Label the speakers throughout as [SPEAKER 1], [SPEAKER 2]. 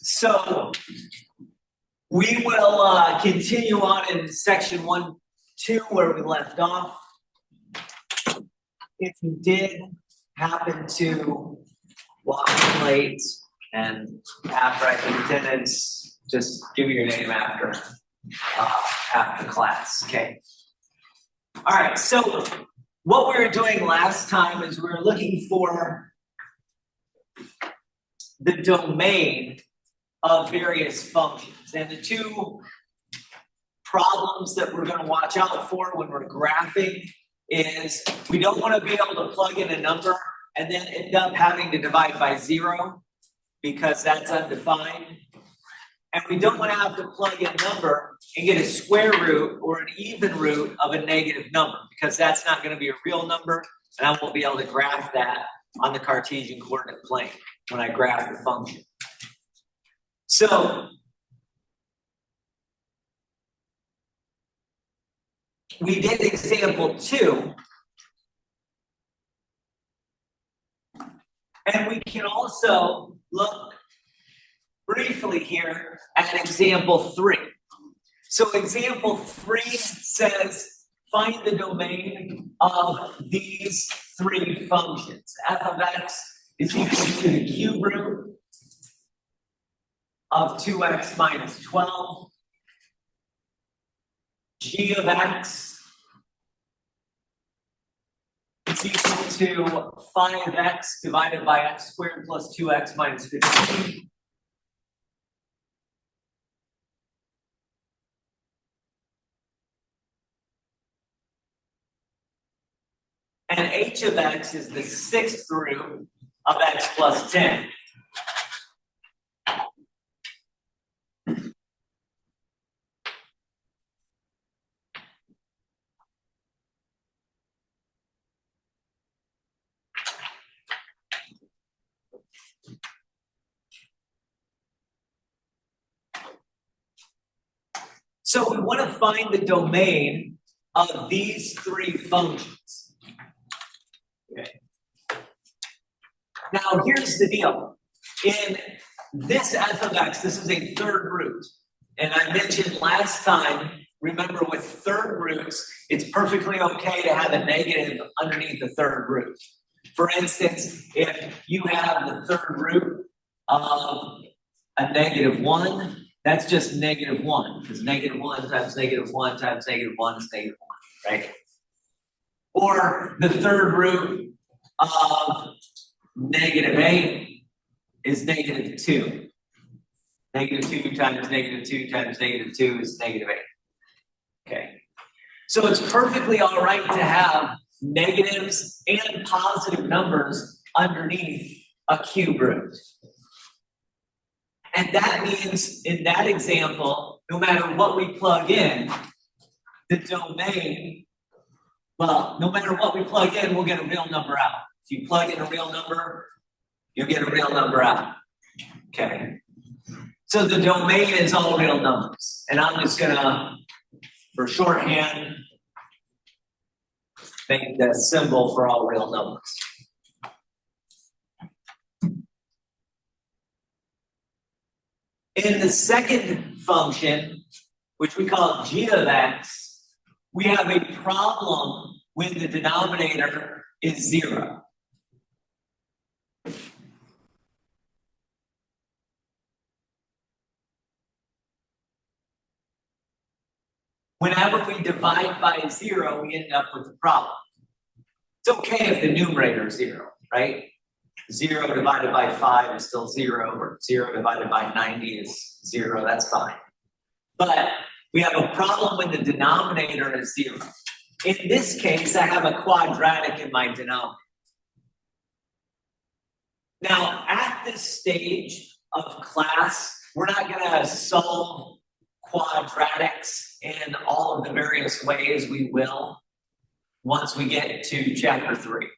[SPEAKER 1] So we will continue on in section 1, 2, where we left off. If you did happen to walk in late and have writing attendance, just give me your name after class, okay? All right, so what we were doing last time is we were looking for the domain of various functions. And the two problems that we're going to watch out for when we're graphing is we don't want to be able to plug in a number and then end up having to divide by 0 because that's undefined. And we don't want to have to plug in a number and get a square root or an even root of a negative number because that's not going to be a real number and I won't be able to graph that on the Cartesian coordinate plane when I graph the function. So we did example 2. And we can also look briefly here at example 3. So example 3 says, find the domain of these 3 functions. F of x is equal to the cube root of 2x minus 12. G of x is equal to 5x divided by x squared plus 2x minus 15. And h of x is the 6th root of x plus 10. So we want to find the domain of these 3 functions. Okay. Now here's the deal. In this f of x, this is a 3rd root. And I mentioned last time, remember with 3rd roots, it's perfectly okay to have a negative underneath the 3rd root. For instance, if you have the 3rd root of a -1, that's just -1, because -1 times -1 times -1 is -1, right? Or the 3rd root of -8 is -2. -2 times -2 times -2 is -8. Okay. So it's perfectly all right to have negatives and positive numbers underneath a cube root. And that means in that example, no matter what we plug in, the domain, well, no matter what we plug in, we'll get a real number out. If you plug in a real number, you'll get a real number out. Okay. So the domain is all real numbers. And I'm just gonna, for shorthand, make the symbol for all real numbers. In the second function, which we call g of x, we have a problem when the denominator is 0. Whenever we divide by 0, we end up with a problem. It's okay if the numerator is 0, right? 0 divided by 5 is still 0, or 0 divided by 90 is 0, that's fine. But we have a problem when the denominator is 0. In this case, I have a quadratic in my denominator. Now, at this stage of class, we're not going to solve quadratics in all of the various ways. We will once we get to chapter 3.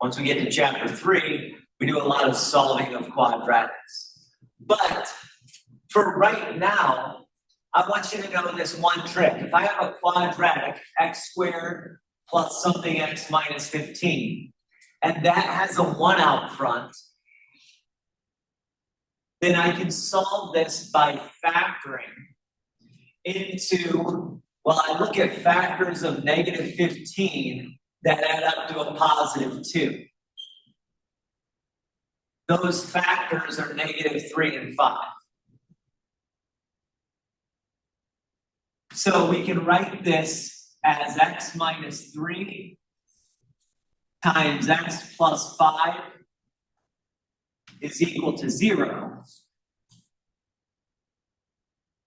[SPEAKER 1] Once we get to chapter 3, we do a lot of solving of quadratics. But for right now, I want you to know this one trick. If I have a quadratic, x squared plus something x minus 15, and that has a 1 out front, then I can solve this by factoring into, well, I look at factors of negative 15 that add up to a positive 2. Those factors are negative 3 and 5. So we can write this as x minus 3 times x plus 5 is equal to 0.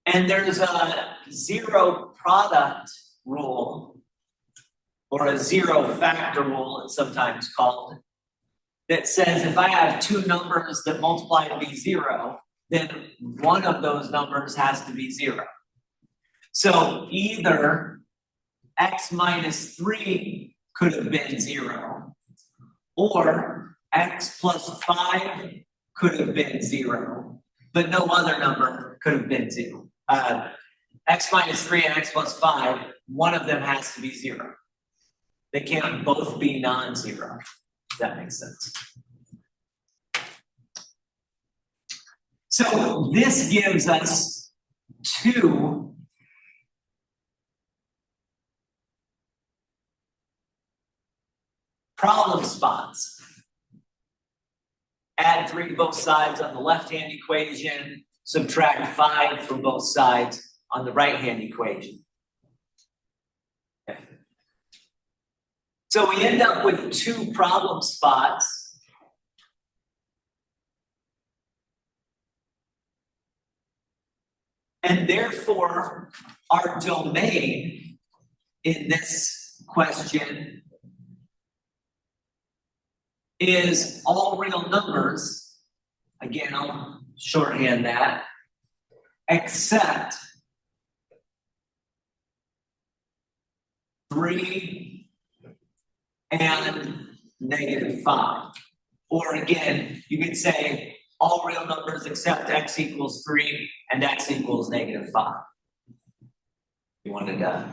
[SPEAKER 1] And there's a zero product rule, or a zero factor rule, it's sometimes called, that says if I have two numbers that multiply to be 0, then one of those numbers has to be 0. So either x minus 3 could have been 0, or x plus 5 could have been 0, but no other number could have been 0. X minus 3 and x plus 5, one of them has to be 0. They can't both be non-zero, if that makes sense. So this gives us two problem spots. Add 3 to both sides on the left-hand equation, subtract 5 from both sides on the right-hand equation. Okay. So we end up with 2 problem spots. And therefore, our domain in this question is all real numbers. Again, I'll shorthand that, except 3 and negative 5. Or again, you could say all real numbers except x equals 3 and x equals negative 5. You wanted to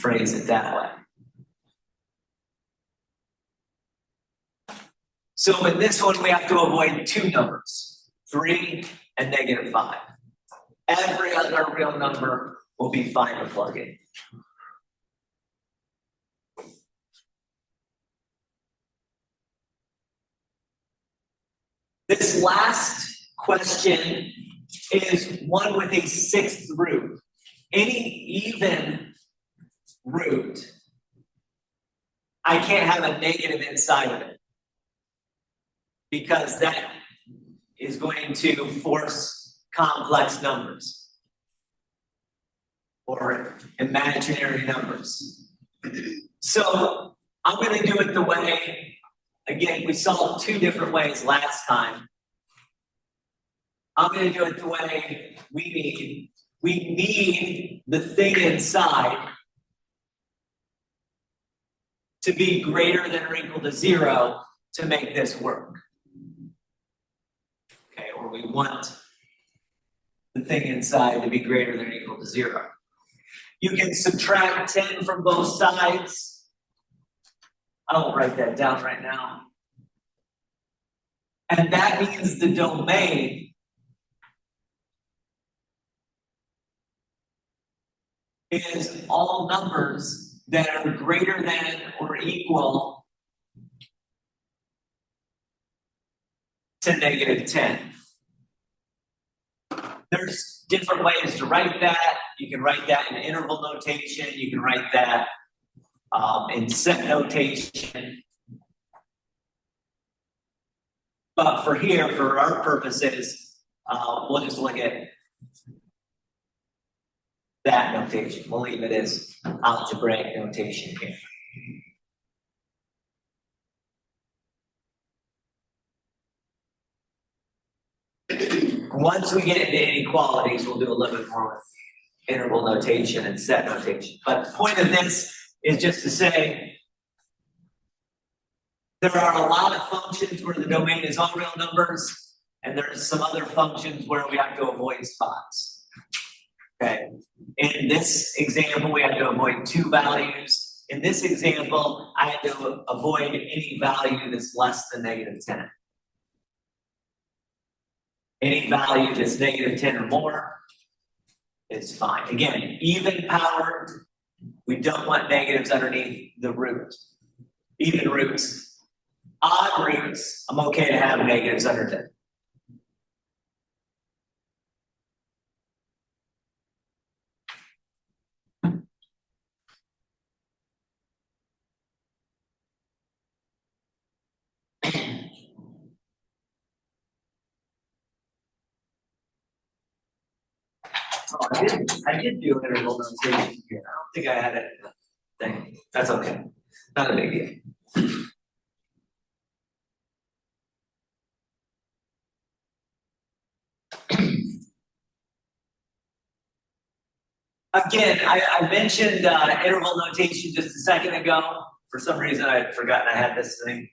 [SPEAKER 1] phrase it that way. So in this one, we have to avoid 2 numbers, 3 and negative 5. Every other real number will be fine to plug in. This last question is one with a 6th root. Any even root, I can't have a negative inside of it, because that is going to force complex numbers or imaginary numbers. So I'm going to do it the way, again, we saw 2 different ways last time. I'm going to do it the way we need. We need the thing inside to be greater than or equal to 0 to make this work. Okay, or we want the thing inside to be greater than or equal to 0. You can subtract 10 from both sides. I won't write that down right now. And that means the domain is all numbers that are greater than or equal to negative 10. There's different ways to write that. You can write that in interval notation. You can write that in set notation. But for here, for our purposes, we'll just look at that notation. We'll leave it as algebraic notation here. Once we get into inequalities, we'll do a little bit more with interval notation and set notation. But the point of this is just to say there are a lot of functions where the domain is all real numbers, and there's some other functions where we have to avoid spots. Okay. In this example, we had to avoid 2 values. In this example, I had to avoid any value that's less than negative 10. Any value that's negative 10 or more is fine. Again, even powered, we don't want negatives underneath the root. Even roots. Odd roots, I'm okay to have negatives underneath. Oh, I did do interval notation here. I don't think I had it in the thing. That's okay. Not a big deal. Again, I mentioned interval notation just a second ago. For some reason, I had forgotten I had this thing.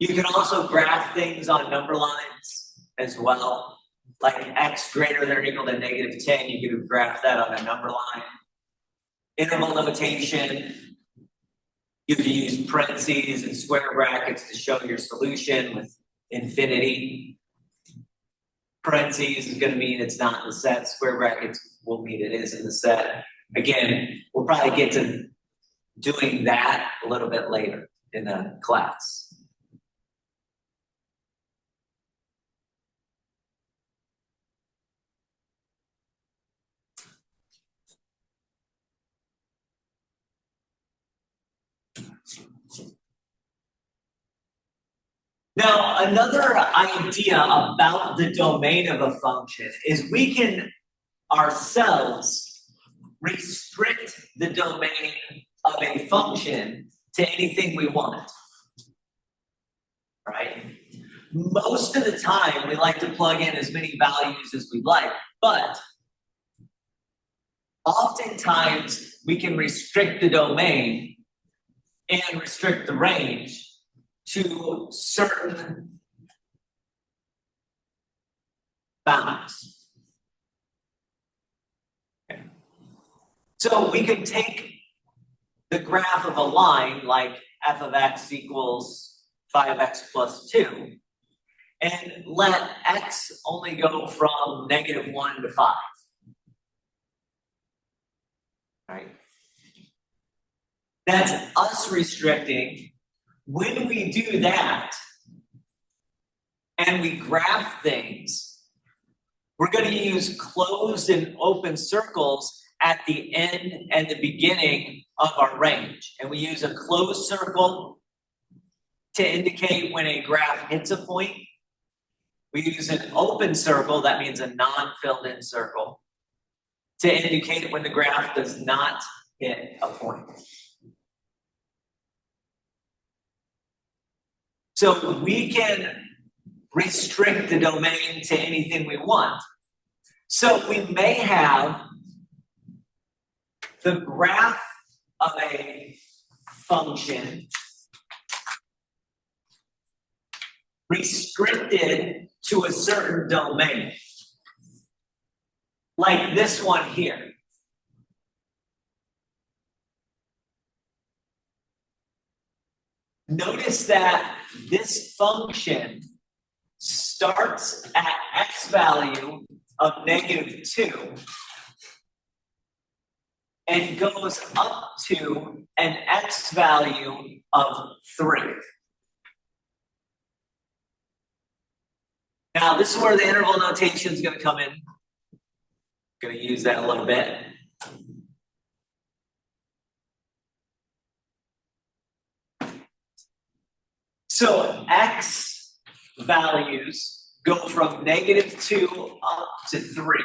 [SPEAKER 1] You can also graph things on number lines as well. Like x greater than or equal to negative 10, you can graph that on a number line. Interval notation, you can use parentheses and square brackets to show your solution with infinity. Parentheses is going to mean it's not in the set. Square brackets will mean it is in the set. Again, we'll probably get to doing that a little bit later in the class. Now, another idea about the domain of a function is we can ourselves restrict the domain of a function to anything we want, right? Most of the time, we like to plug in as many values as we like, but oftentimes we can restrict the domain and restrict the range to certain bounds. Okay. So we could take the graph of a line like f of x equals 5x plus 2 and let x only go from negative 1 to 5. Right? That's us restricting. When we do that and we graph things, we're going to use closed and open circles at the end and the beginning of our range. And we use a closed circle to indicate when a graph hits a point. We use an open circle, that means a non-filled in circle, to indicate when the graph does not hit a point. So we can restrict the domain to anything we want. So we may have the graph of a function restricted to a certain domain, like this one here. Notice that this function starts at x value of negative 2 and goes up to an x value of 3. Now, this is where the interval notation is going to come in. I'm going to use that a little bit. So x values go from negative 2 up to 3.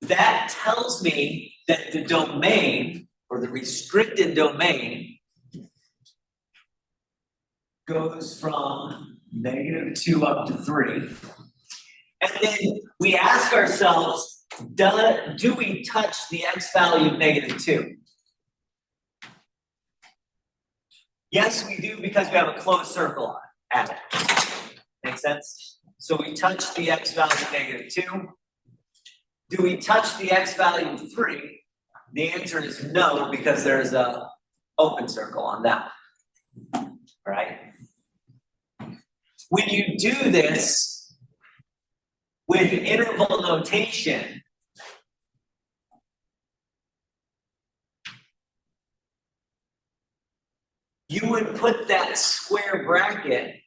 [SPEAKER 1] That tells me that the domain, or the restricted domain, goes from negative 2 up to 3. And then we ask ourselves, do we touch the x value of negative 2? Yes, we do, because we have a closed circle at it. Make sense? So we touch the x value of negative 2. Do we touch the x value of 3? The answer is no, because there's a open circle on that. Right? When you do this with interval notation, you would put that square bracket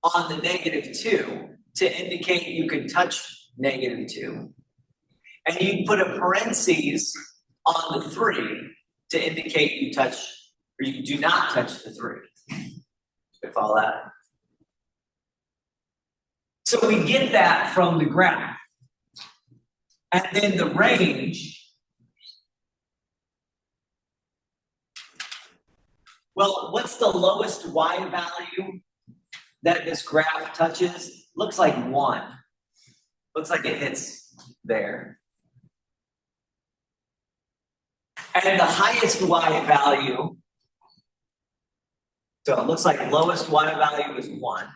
[SPEAKER 1] on the -2 to indicate you could touch -2. And you put a parentheses on the 3 to indicate you touch, or you do not touch the 3. You follow that? So we get that from the graph. And then the range, well, what's the lowest y value that this graph touches? Looks like 1. Looks like it hits there. And the highest y value, so it looks like lowest y value is 1.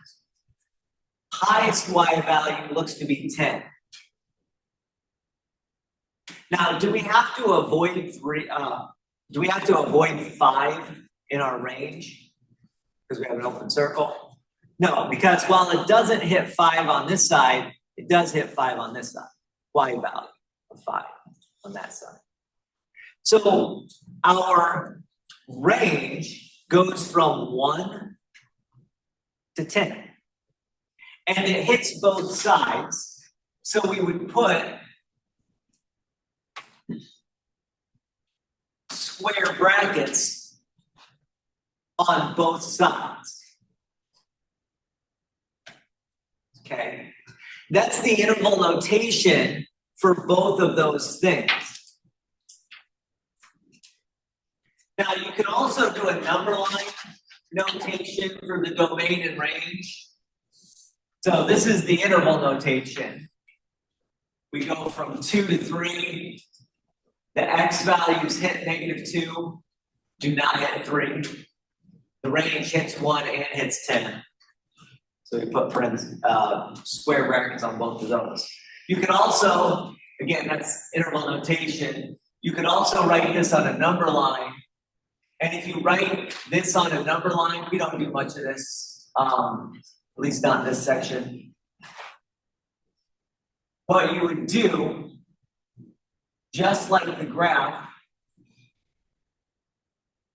[SPEAKER 1] Highest y value looks to be 10. Now, do we have to avoid 3? Do we have to avoid 5 in our range because we have an open circle? No, because while it doesn't hit 5 on this side, it does hit 5 on this side. Y value of 5 on that side. So our range goes from 1 to 10. And it hits both sides. So we would put square brackets on both sides. Okay? That's the interval notation for both of those things. Now, you can also do a number line notation for the domain and range. So this is the interval notation. We go from 2 to 3. The x values hit -2, do not hit 3. The range hits 1 and hits 10. So we put square brackets on both of those. You can also, again, that's interval notation. You can also write this on a number line. And if you write this on a number line, we don't do much of this, at least not in this section. What you would do, just like the graph,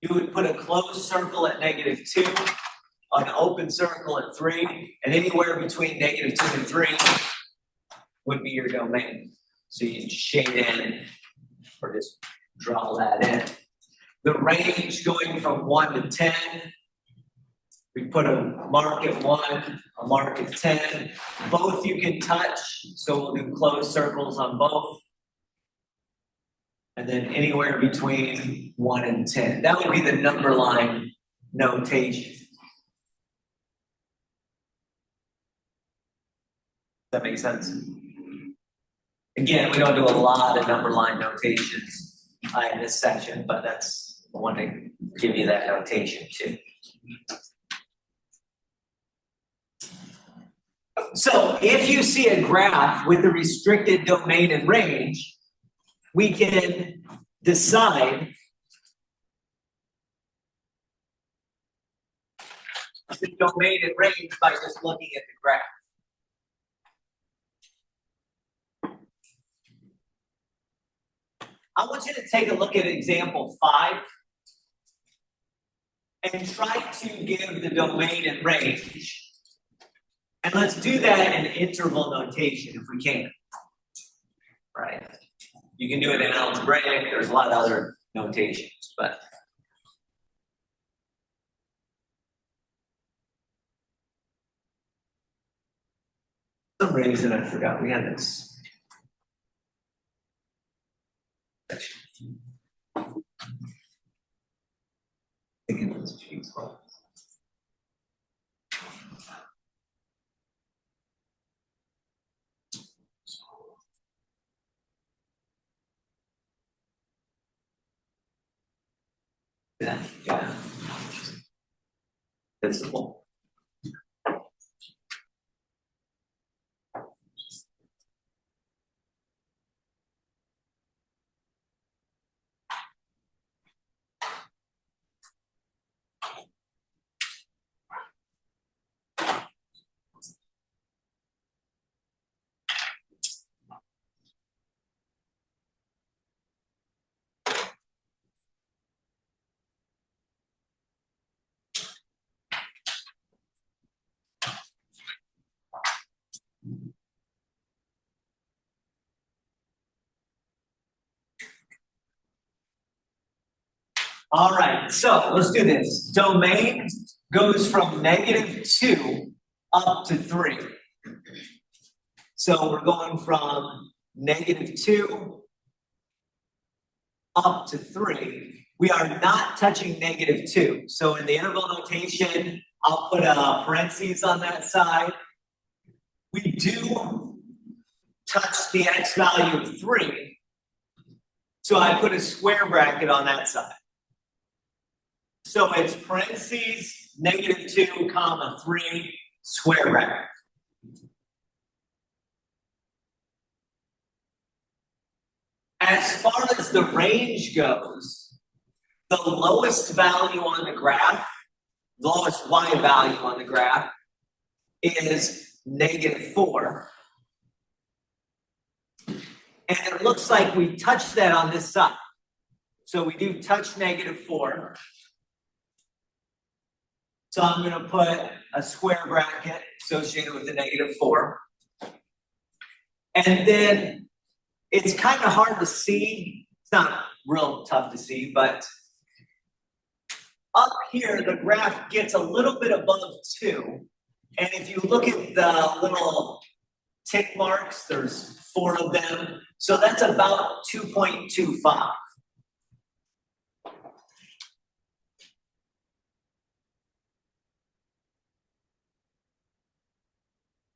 [SPEAKER 1] you would put a closed circle at -2, an open circle at 3, and anywhere between -2 and 3 would be your domain. So you shade in, or just draw that in. The range going from 1 to 10, we put a mark at 1, a mark at 10. Both you can touch, so we'll do closed circles on both. And then anywhere between 1 and 10. That would be the number line notation. Does that make sense? Again, we don't do a lot of number line notations in this section, but I want to give you that notation too. So if you see a graph with a restricted domain and range, we can decide the domain and range by just looking at the graph. I want you to take a look at example 5 and try to give the domain and range. And let's do that in interval notation if we can. Right? You can do it in algebraic, there's a lot of other notations, but for some reason I forgot we had this. Thinking it was cheese. Yeah. Visible. All right, so let's do this. Domain goes from -2 up to 3. So we're going from -2 up to 3. We are not touching -2. So in the interval notation, I'll put a parentheses on that side. We do touch the x value of 3. So I put a square bracket on that side. So it's parentheses, -2, comma 3, square bracket. As far as the range goes, the lowest value on the graph, the lowest y value on the graph is -4. And it looks like we touched that on this side. So we do touch -4. So I'm going to put a square bracket associated with the -4. And then it's kind of hard to see. It's not real tough to see, but up here, the graph gets a little bit above 2. And if you look at the little tick marks, there's 4 of them. So that's about 2.25.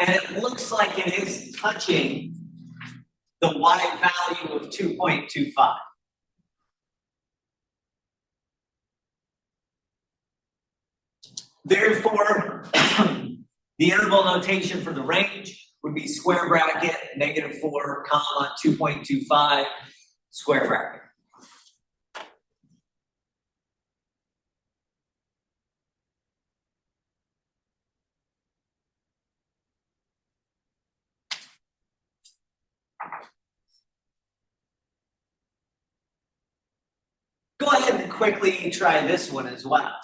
[SPEAKER 1] And it looks like it is touching the y value of 2.25. Therefore, the interval notation for the range would be square bracket, -4, comma, 2.25, square bracket. Go ahead and quickly try this one as well.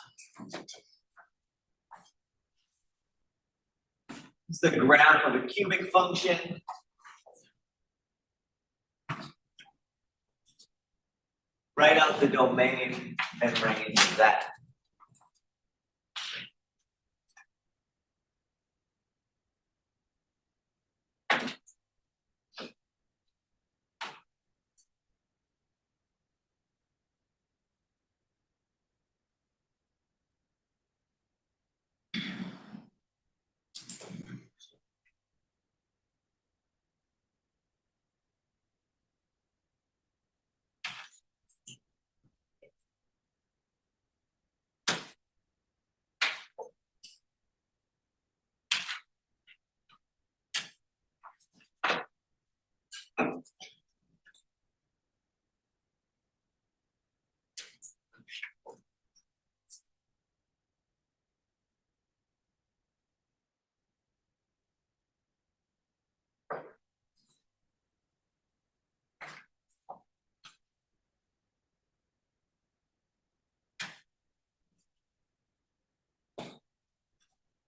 [SPEAKER 1] It's the graph of a cubic function. Write out the domain and range of that.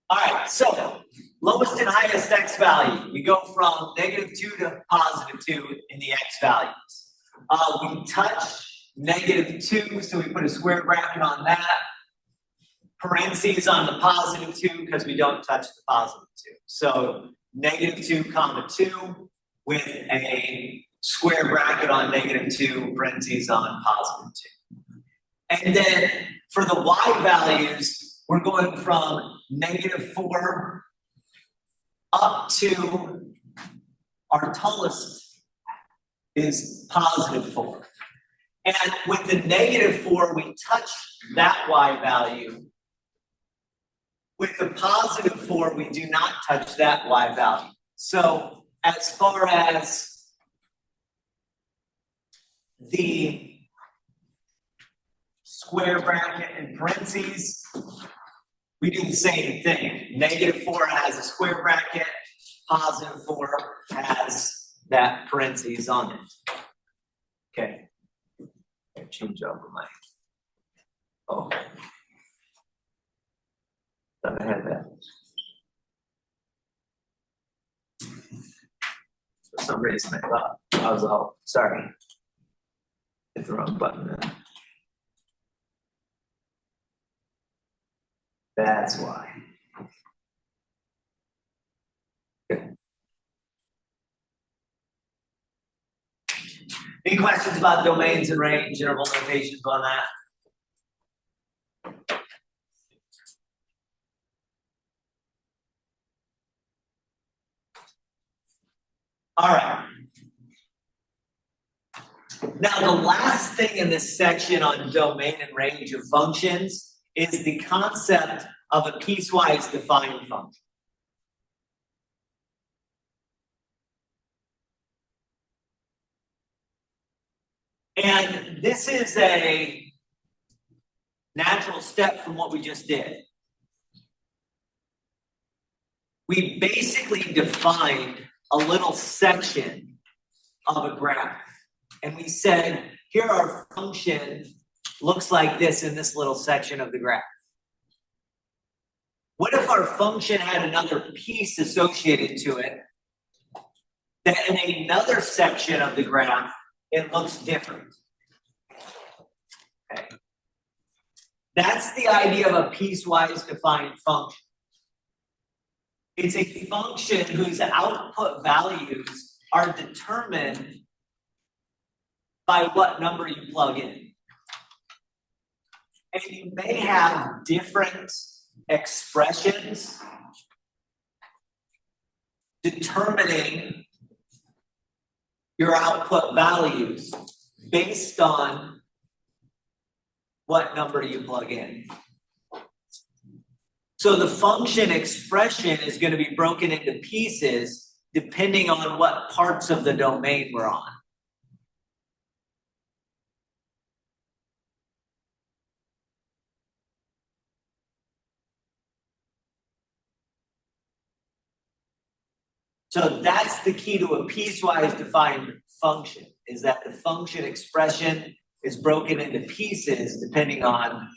[SPEAKER 1] All right, so lowest and highest x value. We go from -2 to +2 in the x values. We touch -2, so we put a square bracket on that. Parentheses on the +2 because we don't touch the +2. So -2, comma 2 with a square bracket on -2, parentheses on +2. And then for the y values, we're going from -4 up to our tallest is +4. And with the -4, we touch that y value. With the +4, we do not touch that y value. So as far as the square bracket and parentheses, we do the same thing. -4 has a square bracket, +4 has that parentheses on it. Okay. Change over my. Oh. Thought I had that. For some reason, I thought I was all sorry. Hit the wrong button then. That's why. Any questions about domains and range, interval notations on that? All right. Now, the last thing in this section on domain and range of functions is the concept of a piecewise defined function. And this is a natural step from what we just did. We basically defined a little section of a graph. And we said, here our function looks like this in this little section of the graph. What if our function had another piece associated to it that in another section of the graph, it looks different? Okay. That's the idea of a piecewise defined function. It's a function whose output values are determined by what number you plug in. And you may have different expressions determining your output values based on what number you plug in. So the function expression is going to be broken into pieces depending on what parts of the domain we're on. So that's the key to a piecewise defined function, is that the function expression is broken into pieces depending on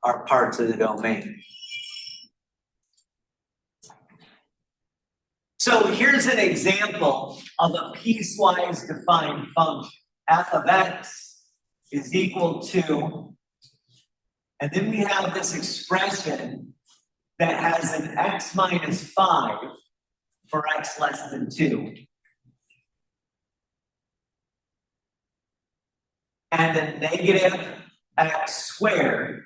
[SPEAKER 1] our parts of the domain. So here's an example of a piecewise defined function. F of x is equal to, and then we have this expression that has an x minus 5 for x less than 2. And a negative x squared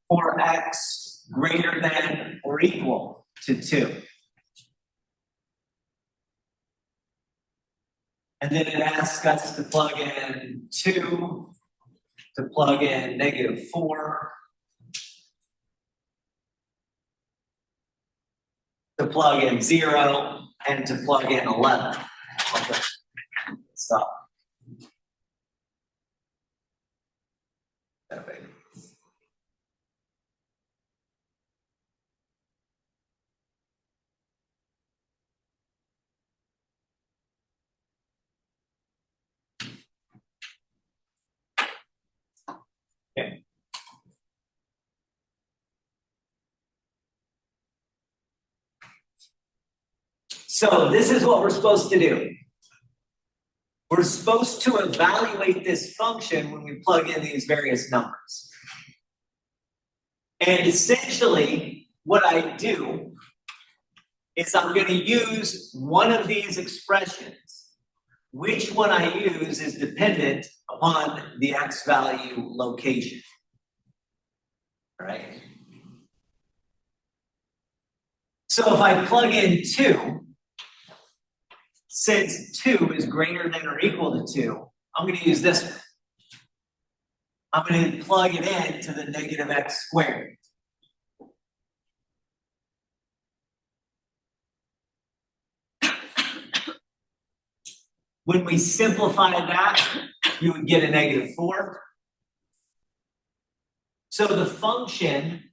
[SPEAKER 1] for x greater than or equal to 2. And then it asks us to plug in 2, to plug in negative 4, to plug in 0, and to plug in 11. Okay. Stop. Okay. Okay. So this is what we're supposed to do. We're supposed to evaluate this function when we plug in these various numbers. And essentially, what I do is I'm going to use one of these expressions. Which one I use is dependent upon the x value location. All right? So if I plug in 2, since 2 is greater than or equal to 2, I'm going to use this one. I'm going to plug it in to the negative x squared. When we simplify that, you would get a negative 4. So the function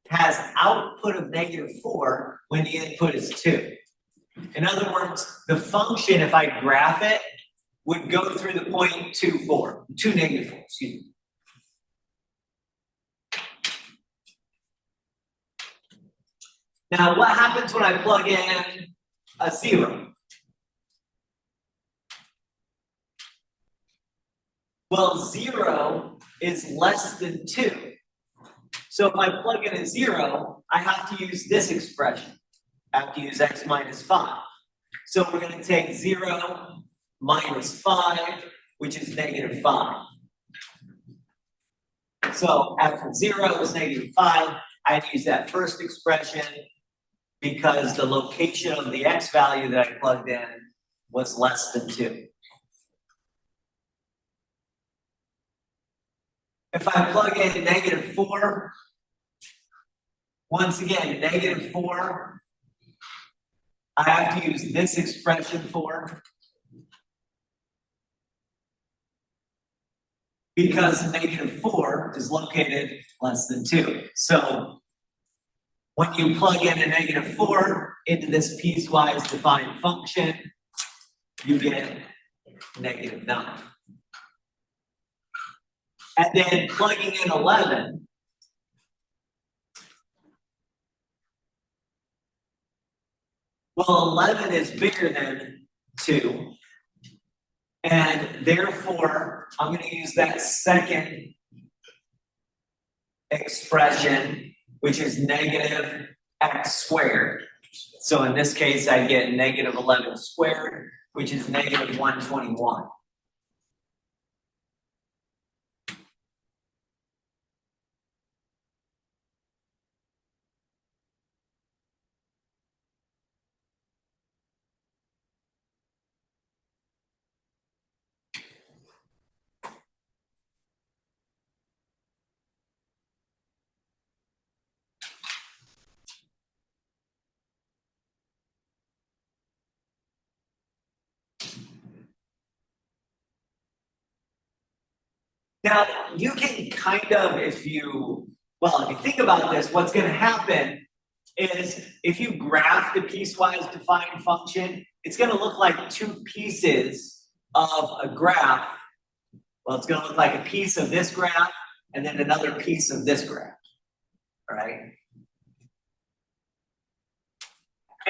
[SPEAKER 1] has output of negative 4 when the input is 2. In other words, the function, if I graph it, would go through the point 2, 4, 2, negative 4, excuse me. Now, what happens when I plug in a 0? Well, 0 is less than 2. So if I plug in a 0, I have to use this expression. I have to use x minus 5. So we're going to take 0 minus 5, which is negative 5. So after 0 is negative 5, I had to use that first expression because the location of the x value that I plugged in was less than 2. If I plug in negative 4, once again, negative 4, I have to use this expression for, because negative 4 is located less than 2. So when you plug in a negative 4 into this piecewise defined function, you get negative 9. And then plugging in 11, well, 11 is bigger than 2. And therefore, I'm going to use that second expression, which is negative x squared. So in this case, I get negative 11 squared, which is negative 121. Now, you can kind of, if you think about this, what's going to happen is if you graph the piecewise defined function, it's going to look like two pieces of a graph. Well, it's going to look like a piece of this graph and then another piece of this graph, all right?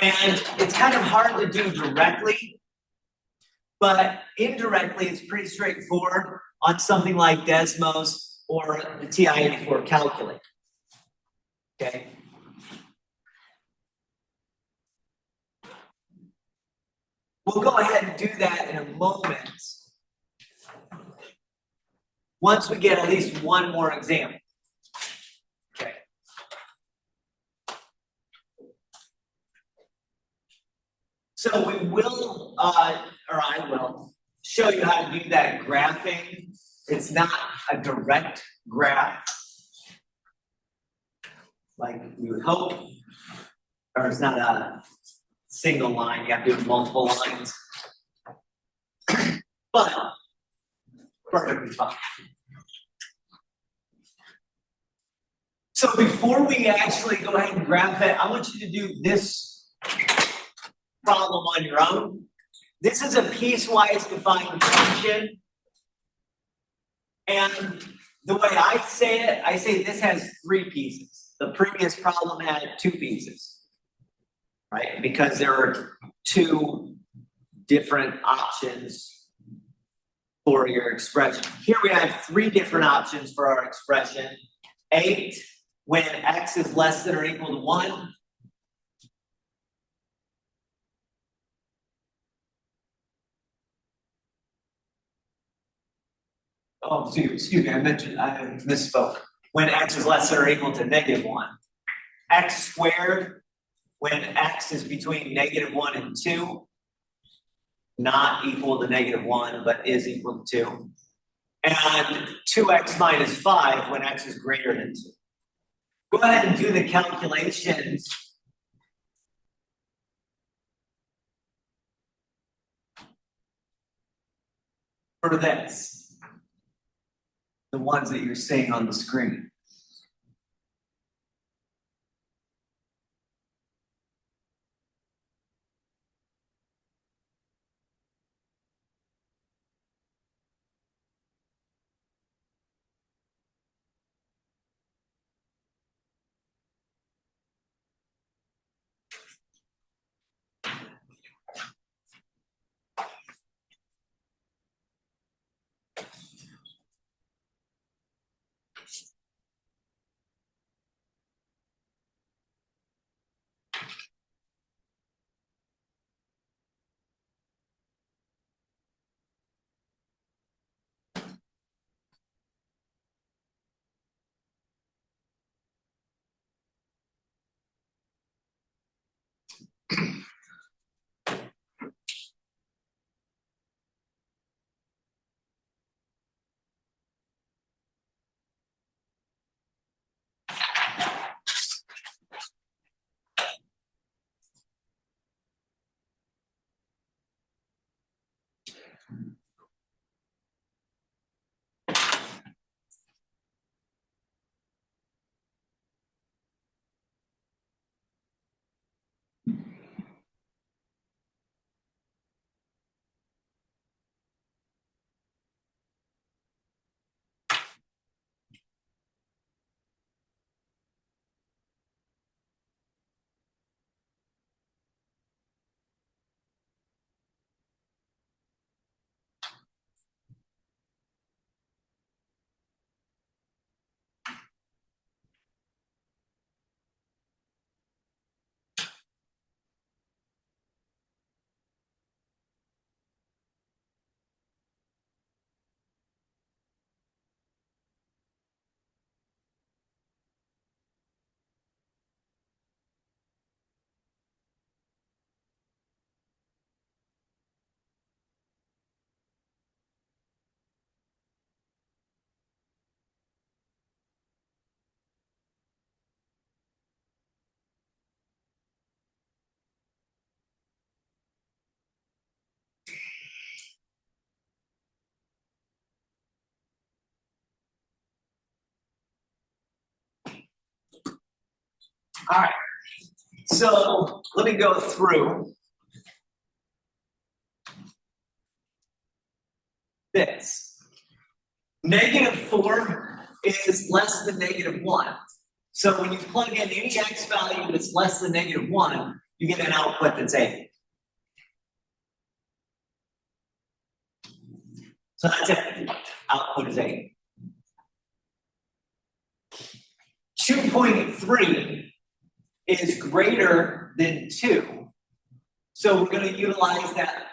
[SPEAKER 1] And it's kind of hard to do directly, but indirectly, it's pretty straightforward on something like Desmos or the TI-84 calculator, okay? We'll go ahead and do that in a moment once we get at least one more example. Okay. So we will, or I will, show you how to do that graphing. It's not a direct graph like we would hope, or it's not a single line, you have to do multiple lines. But perfectly fine. So before we actually go ahead and graph it, I want you to do this problem on your own. This is a piecewise defined function. And the way I say this has 3 pieces. The previous problem had 2 pieces, right? Because there are 2 different options for your expression. Here we have 3 different options for our expression. 8 when x is less than or equal to 1. Oh, excuse me, I misspoke. When x is less than or equal to negative 1. X squared when x is between negative 1 and 2. Not equal to negative 1, but is equal to 2. And 2x minus 5 when x is greater than 2. Go ahead and do the calculations. For this. The ones that you're seeing on the screen. All right, so let me go through this. -4 is less than -1. So when you plug in any x value that's less than -1, you get an output that's 8. So that's it. Output is 8. 2.3 is greater than 2. So we're going to utilize that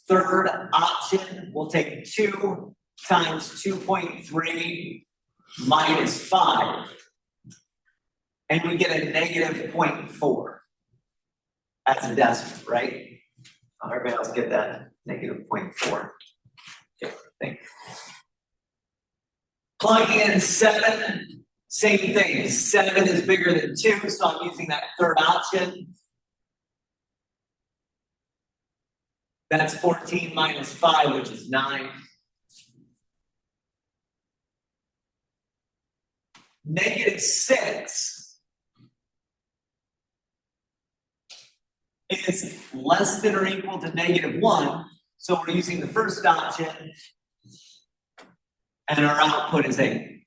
[SPEAKER 1] third option. We'll take 2 times 2.3 minus 5. And we get a -0.4 as a decimal, right? Everybody else get that -0.4. Okay, thank you. Plug in 7, same thing. 7 is bigger than 2, so I'm using that third option. That's 14 minus 5, which is 9. -6 is less than or equal to -1, so we're using the first option, and our output is 8.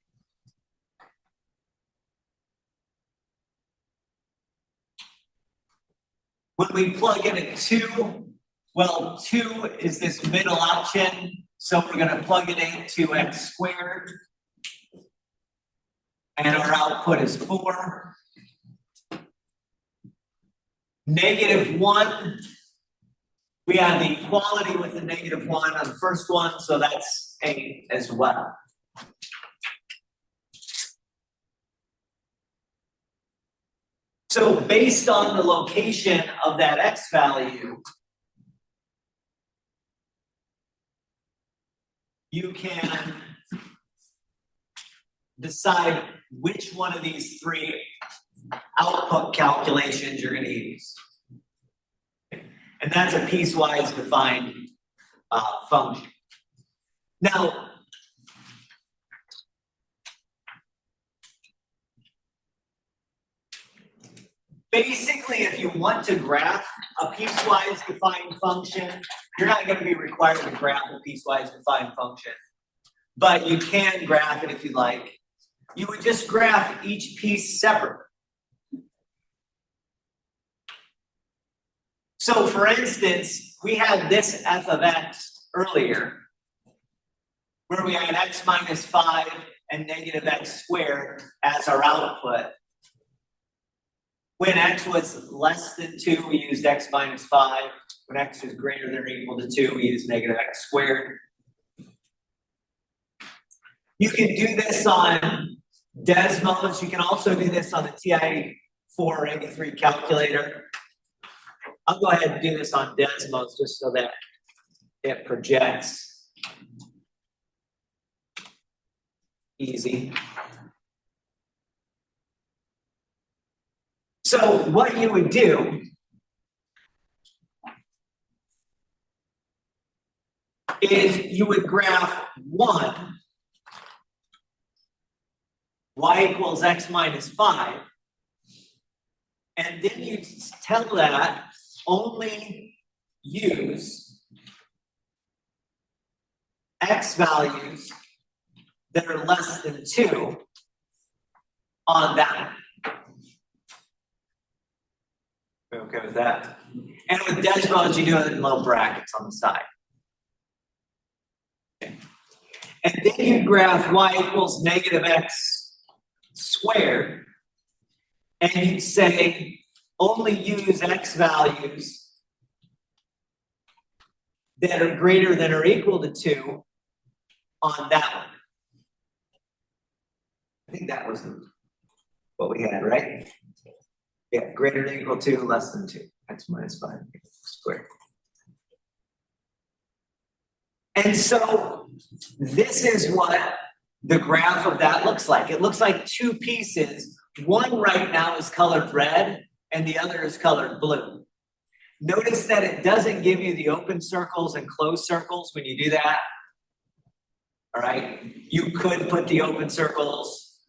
[SPEAKER 1] When we plug in a 2, well, 2 is this middle option, so we're going to plug it into x squared, and our output is 4. -1, we have the equality with the -1 on the first one, so that's 8 as well. So based on the location of that x value, you can decide which one of these 3 output calculations you're going to use. And that's a piecewise defined function. Now, basically, if you want to graph a piecewise defined function, you're not going to be required to graph a piecewise defined function. But you can graph it if you like. You would just graph each piece separately. So for instance, we had this f of x earlier, where we had x minus 5 and -x squared as our output. When x was less than 2, we used x minus 5. When x is greater than or equal to 2, we use -x squared. You can do this on Desmos. You can also do this on the TI-483 calculator. I'll go ahead and do this on Desmos just so that it projects easy. So what you would do is you would graph 1, y equals x minus 5, and then you tell that only use x values that are less than 2 on that. Okay with that? And with Desmos, you do it in little brackets on the side. Okay. And then you graph y equals negative x squared, and you'd say only use x values that are greater than or equal to 2 on that one. I think that was what we had, right? Yeah, greater than or equal to, less than 2, x minus 5 squared. And so this is what the graph of that looks like. It looks like 2 pieces. One right now is colored red and the other is colored blue. Notice that it doesn't give you the open circles and closed circles when you do that. All right, you could put the open circles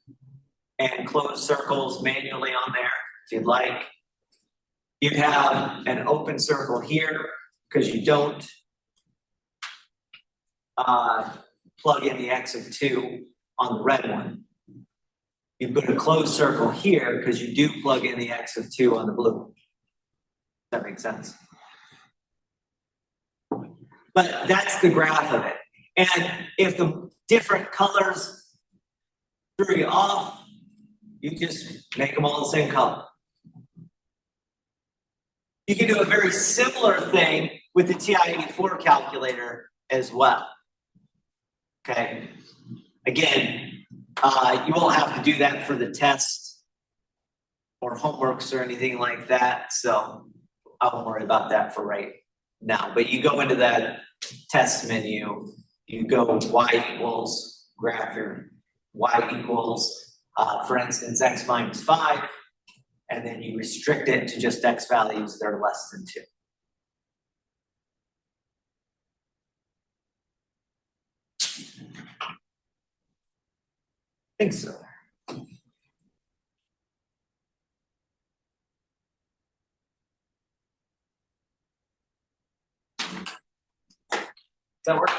[SPEAKER 1] and closed circles manually on there if you'd like. You'd have an open circle here because you don't plug in the x of 2 on the red one. You put a closed circle here because you do plug in the x of 2 on the blue. Does that make sense? But that's the graph of it. And if the different colors threw you off, you just make them all the same color. You can do a very similar thing with the TI-84 calculator as well. Okay. Again, you won't have to do that for the test or homeworks or anything like that. So I won't worry about that for right now. But you go into that test menu, you go y equals, graph your y equals, for instance, x minus 5, and then you restrict it to just x values that are less than 2. I think so. Does that work?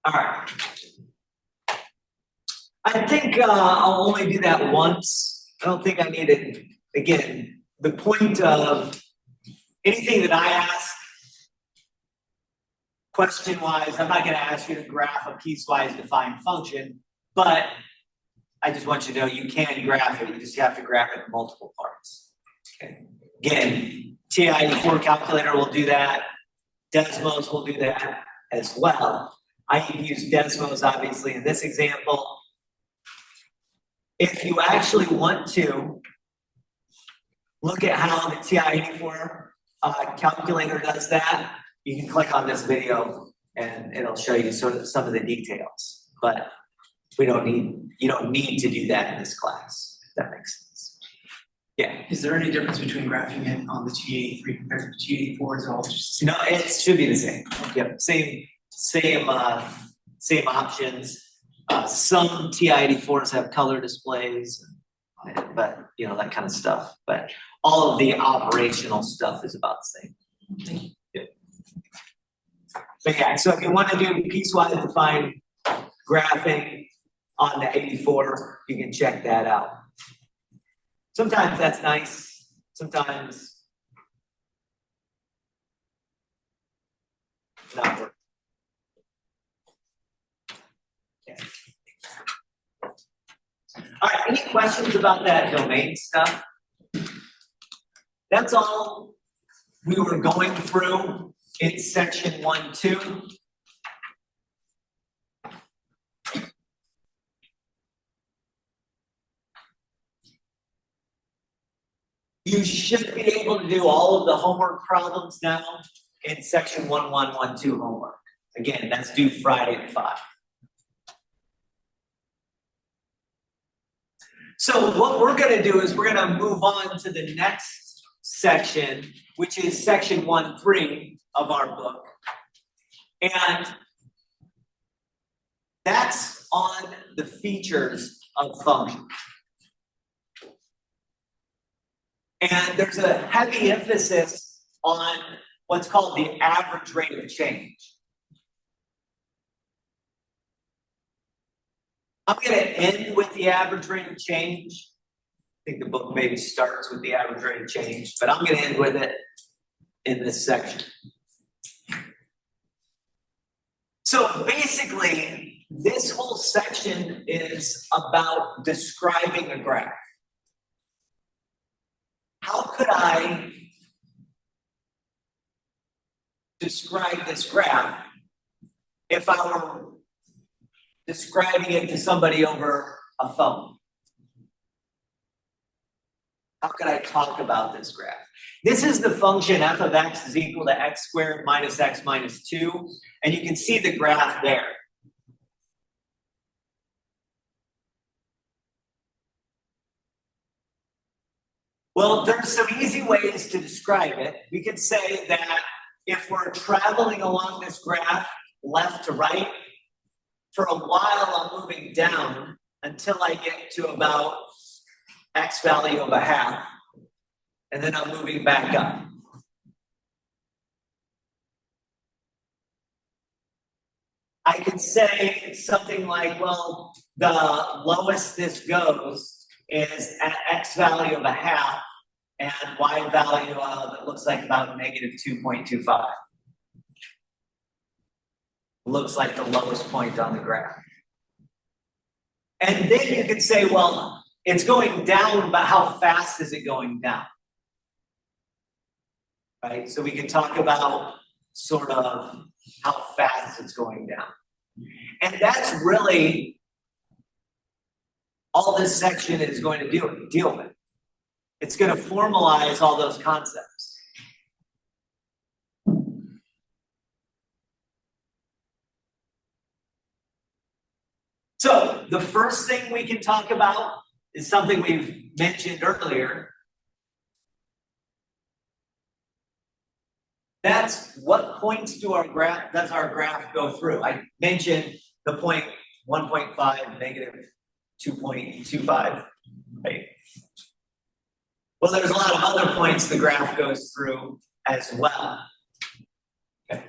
[SPEAKER 1] All right. I think I'll only do that once. I don't think I need it again. The point of anything that I ask, question-wise, I'm not going to ask you to graph a piecewise defined function, but I just want you to know you can graph it. You just have to graph it in multiple parts. Okay. Again, TI-84 calculator will do that. Desmos will do that as well. I can use Desmos, obviously, in this example. If you actually want to look at how the TI-84 calculator does that, you can click on this video and it'll show you sort of some of the details. But you don't need to do that in this class, if that makes sense. Yeah.
[SPEAKER 2] Is there any difference between graphing it on the TI-83 compared to the TI-84? Is it all just
[SPEAKER 1] No, it should be the same. Yep, same options. Some TI-84s have color displays, but that kind of stuff. But all of the operational stuff is about the same. Yeah. But yeah, so if you want to do piecewise defined graphing on the 84, you can check that out. Sometimes that's nice. Sometimes not work. Okay. All right, any questions about that domain stuff? That's all we were going through in section 1-2. You should be able to do all of the homework problems now in section 1112 homework. Again, that's due Friday at 5. So what we're going to do is we're going to move on to the next section, which is section 1.3 of our book. And that's on the features of functions. And there's a heavy emphasis on what's called the average rate of change. I'm going to end with the average rate of change. I think the book maybe starts with the average rate of change, but I'm going to end with it in this section. So basically, this whole section is about describing a graph. How could I describe this graph if I were describing it to somebody over a phone? How could I talk about this graph? This is the function f of x is equal to x squared minus x minus 2, and you can see the graph there. Well, there's some easy ways to describe it. We could say that if we're traveling along this graph left to right, for a while I'm moving down until I get to about x value of a half, and then I'm moving back up. I could say something like, well, the lowest this goes is at x value of a half and y value of, it looks like about negative 2.25. Looks like the lowest point on the graph. And then you could say, well, it's going down, but how fast is it going down? Right? So we can talk about sort of how fast it's going down. And that's really all this section is going to deal with. It's going to formalize all those concepts. So the first thing we can talk about is something we've mentioned earlier. That's what points does our graph go through? I mentioned the point 1.5, negative 2.25, right? Well, there's a lot of other points the graph goes through as well. Okay.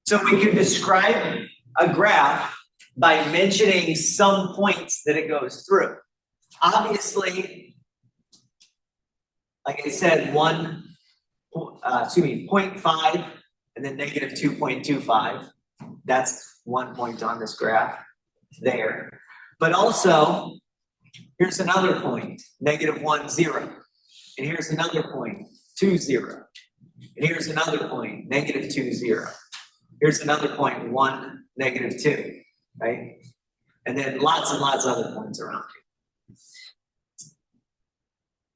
[SPEAKER 1] So we can describe a graph by mentioning some points that it goes through. Obviously, like I said, 0.5 and then negative 2.25. That's 1 point on this graph there. But also, here's another point, negative 1, 0. And here's another point, 2, 0. And here's another point, negative 2, 0. Here's another point, 1, negative 2, right? And then lots and lots of other points around here.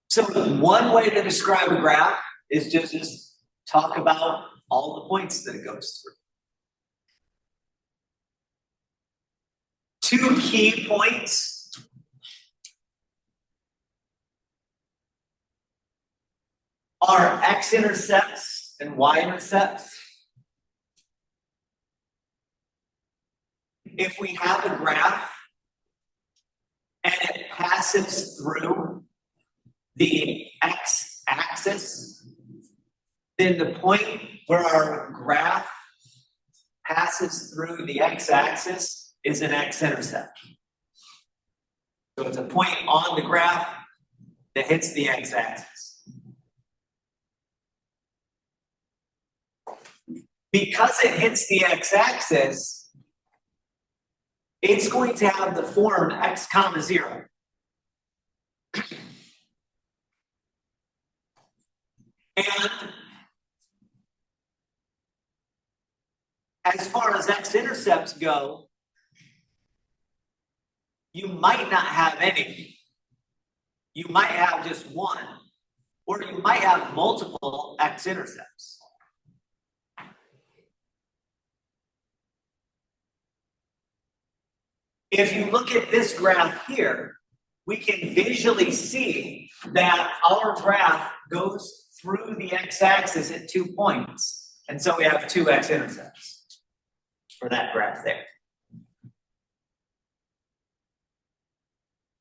[SPEAKER 1] So one way to describe a graph is just talk about all the points that it goes through. 2 key points are x-intercepts and y-intercepts. If we have a graph and it passes through the x-axis, then the point where our graph passes through the x-axis is an x-intercept. So it's a point on the graph that hits the x-axis. Because it hits the x-axis, it's going to have the form x comma 0. And as far as x-intercepts go, you might not have any. you might have just one, or you might have multiple x-intercepts. If you look at this graph here, we can visually see that our graph goes through the x-axis at 2 points. And so we have 2 x-intercepts for that graph there.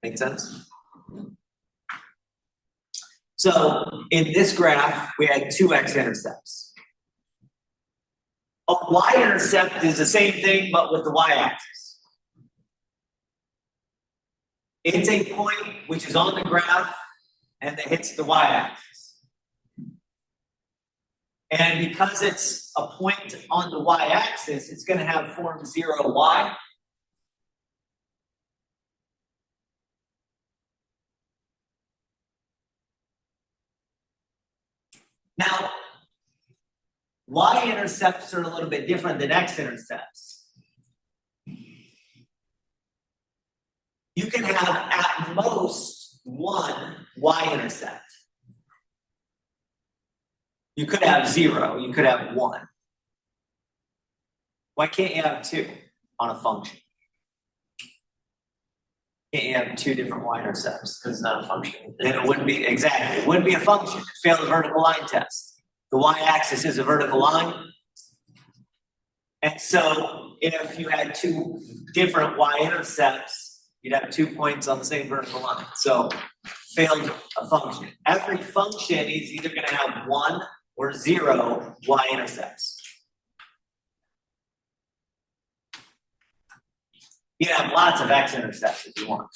[SPEAKER 1] Make sense? So in this graph, we had 2 x-intercepts. A y-intercept is the same thing, but with the y-axis. It's a point which is on the graph and that hits the y-axis. And because it's a point on the y-axis, it's going to have form 0, y. Now, y-intercepts are a little bit different than x-intercepts. You can have at most 1 y-intercept. You could have 0, you could have 1. Why can't you have 2 on a function? Can't you have 2 different y-intercepts?
[SPEAKER 3] Because it's not a function.
[SPEAKER 1] Then it wouldn't be, exactly, it wouldn't be a function. It failed the vertical line test. The y-axis is a vertical line. And so if you had 2 different y-intercepts, you'd have 2 points on the same vertical line. So failed a function. Every function is either going to have 1 or 0 y-intercepts. You can have lots of x-intercepts if you want.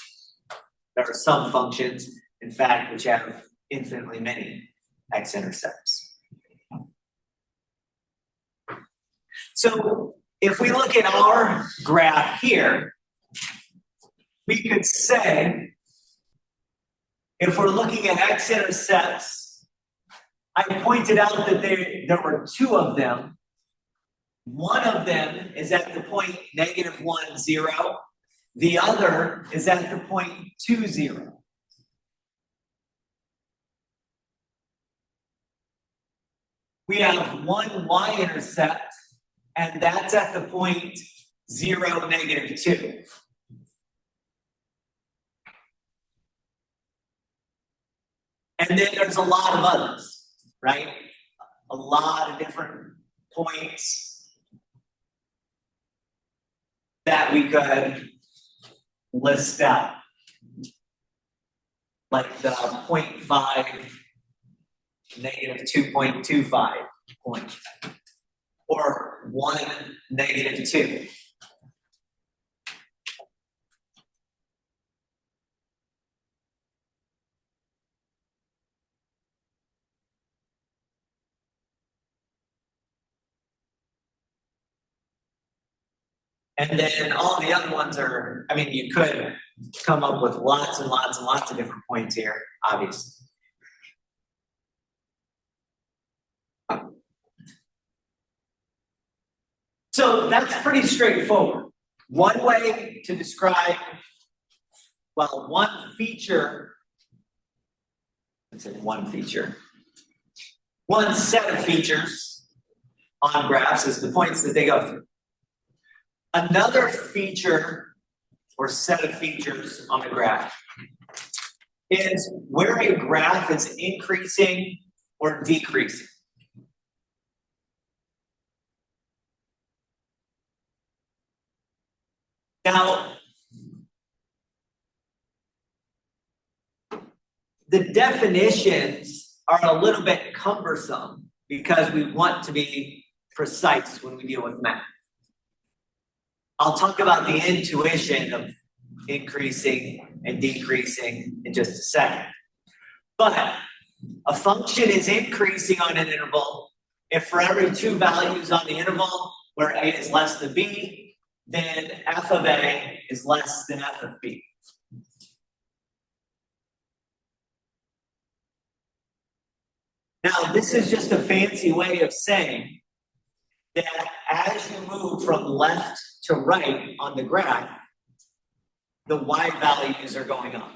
[SPEAKER 1] There are some functions, in fact, which have infinitely many x-intercepts. So if we look at our graph here, we could say, if we're looking at x-intercepts, I pointed out that there were 2 of them. One of them is at the point -1, 0. The other is at the point 2, 0. We have 1 y-intercept, and that's at the point 0, -2. And then there's a lot of others, right? A lot of different points that we could list out. Like the 0.5, -2.25 point. Or 1, -2. And then all the other ones are, I mean, you could come up with lots and lots and lots of different points here, obviously. So that's pretty straightforward. One way to describe, well, one feature, let's say one feature, one set of features on graphs is the points that they go through. Another feature or set of features on a graph is where a graph is increasing or decreasing. Now, the definitions are a little bit cumbersome because we want to be precise when we deal with math. I'll talk about the intuition of increasing and decreasing in just a second. But a function is increasing on an interval if for every 2 values on the interval where a is less than b, then f of a is less than f of b. Now, this is just a fancy way of saying that as you move from left to right on the graph, the y values are going up.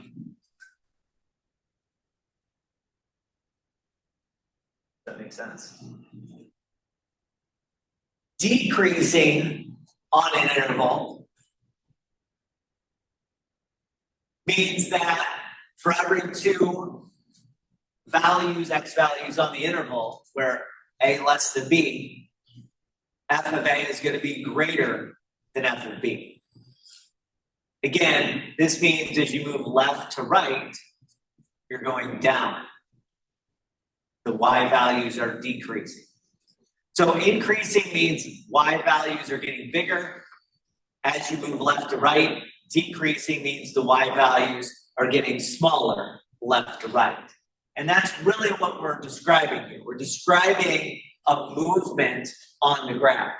[SPEAKER 1] That makes sense. Decreasing on an interval means that for every two values, x values on the interval, where a less than b, f of a is going to be greater than f of b. Again, this means as you move left to right, you're going down. The y values are decreasing. So increasing means y values are getting bigger as you move left to right. Decreasing means the y values are getting smaller left to right. And that's really what we're describing here. We're describing a movement on the graph.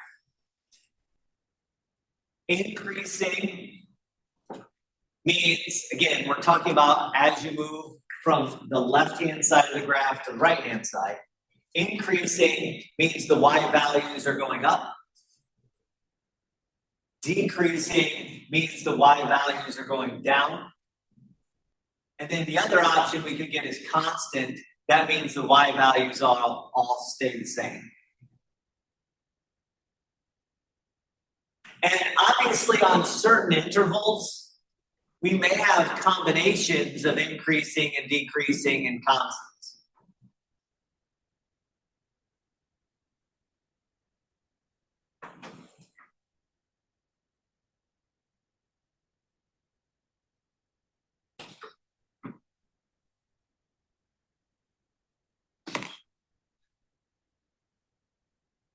[SPEAKER 1] Increasing means, again, we're talking about as you move from the left-hand side of the graph to the right-hand side. Increasing means the y values are going up. Decreasing means the y values are going down. And then the other option we could get is constant. That means the y values all stay the same. And obviously on certain intervals, we may have combinations of increasing and decreasing and constants.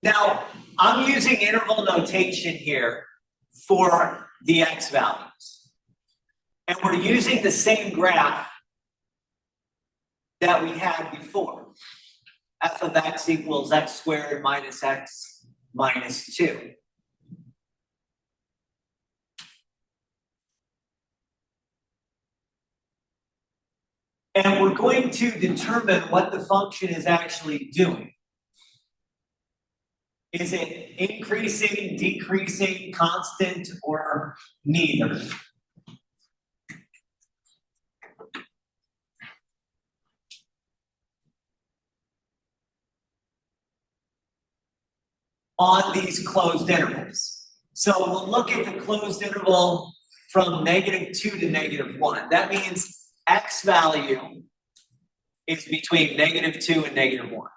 [SPEAKER 1] Now, I'm using interval notation here for the x values. And we're using the same graph that we had before. F of x equals x squared minus x minus 2. And we're going to determine what the function is actually doing. Is it increasing, decreasing, constant, or neither? On these closed intervals. So we'll look at the closed interval from -2 to -1. That means x value is between -2 and -1.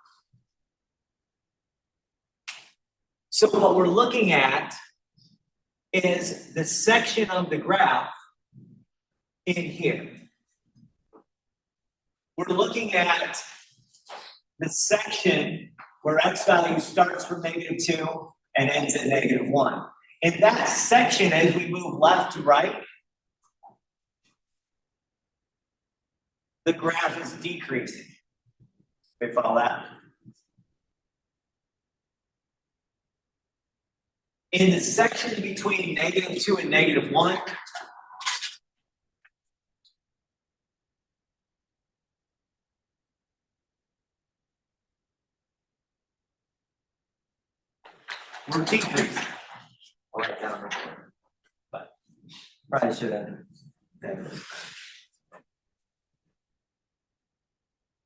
[SPEAKER 1] So what we're looking at is the section of the graph in here. We're looking at the section where x value starts from -2 and ends at -1. In that section, as we move left to right, the graph is decreasing. We follow that? In the section between -2 and -1, we're decreasing. I'll write down real quick, but probably should have.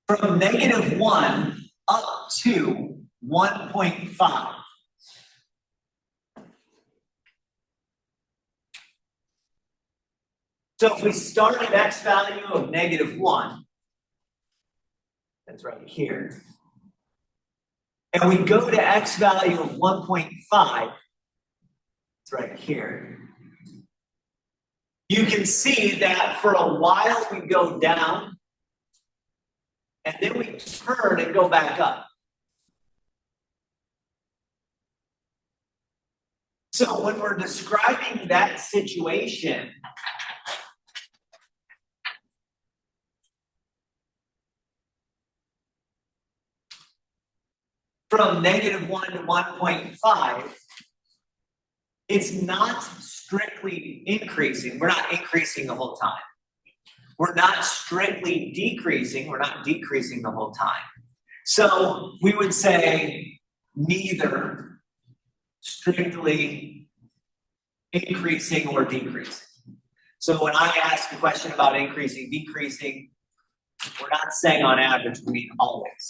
[SPEAKER 1] From -1 up to 1.5. So if we start at x value of -1, that's right here, and we go to x value of 1.5, it's right here, you can see that for a while we go down, and then we turn and go back up. So when we're describing that situation, from -1 to 1.5, it's not strictly increasing. We're not increasing the whole time. We're not strictly decreasing. We're not decreasing the whole time. So we would say neither strictly increasing or decreasing. So when I ask a question about increasing, decreasing, we're not saying on average, we mean always.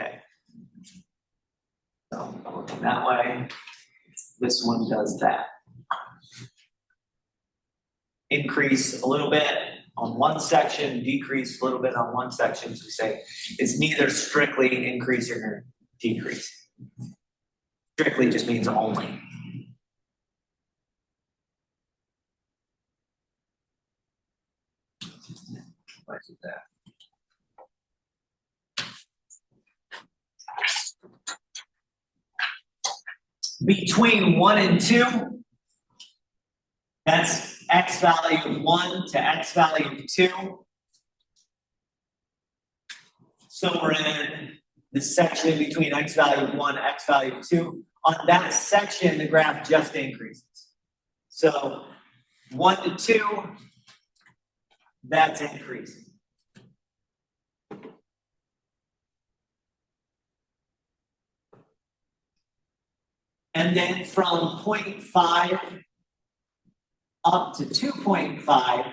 [SPEAKER 1] Okay. So looking that way, this one does that. Increase a little bit on one section, decrease a little bit on one section. So we say it's neither strictly increasing or decreasing. Strictly just means only. Like that. Between 1 and 2, that's x value of 1 to x value of 2. So we're in the section between x value of 1 and x value of 2. On that section, the graph just increases. So 1 to 2, that's increasing. And then from 0.5 up to 2.5,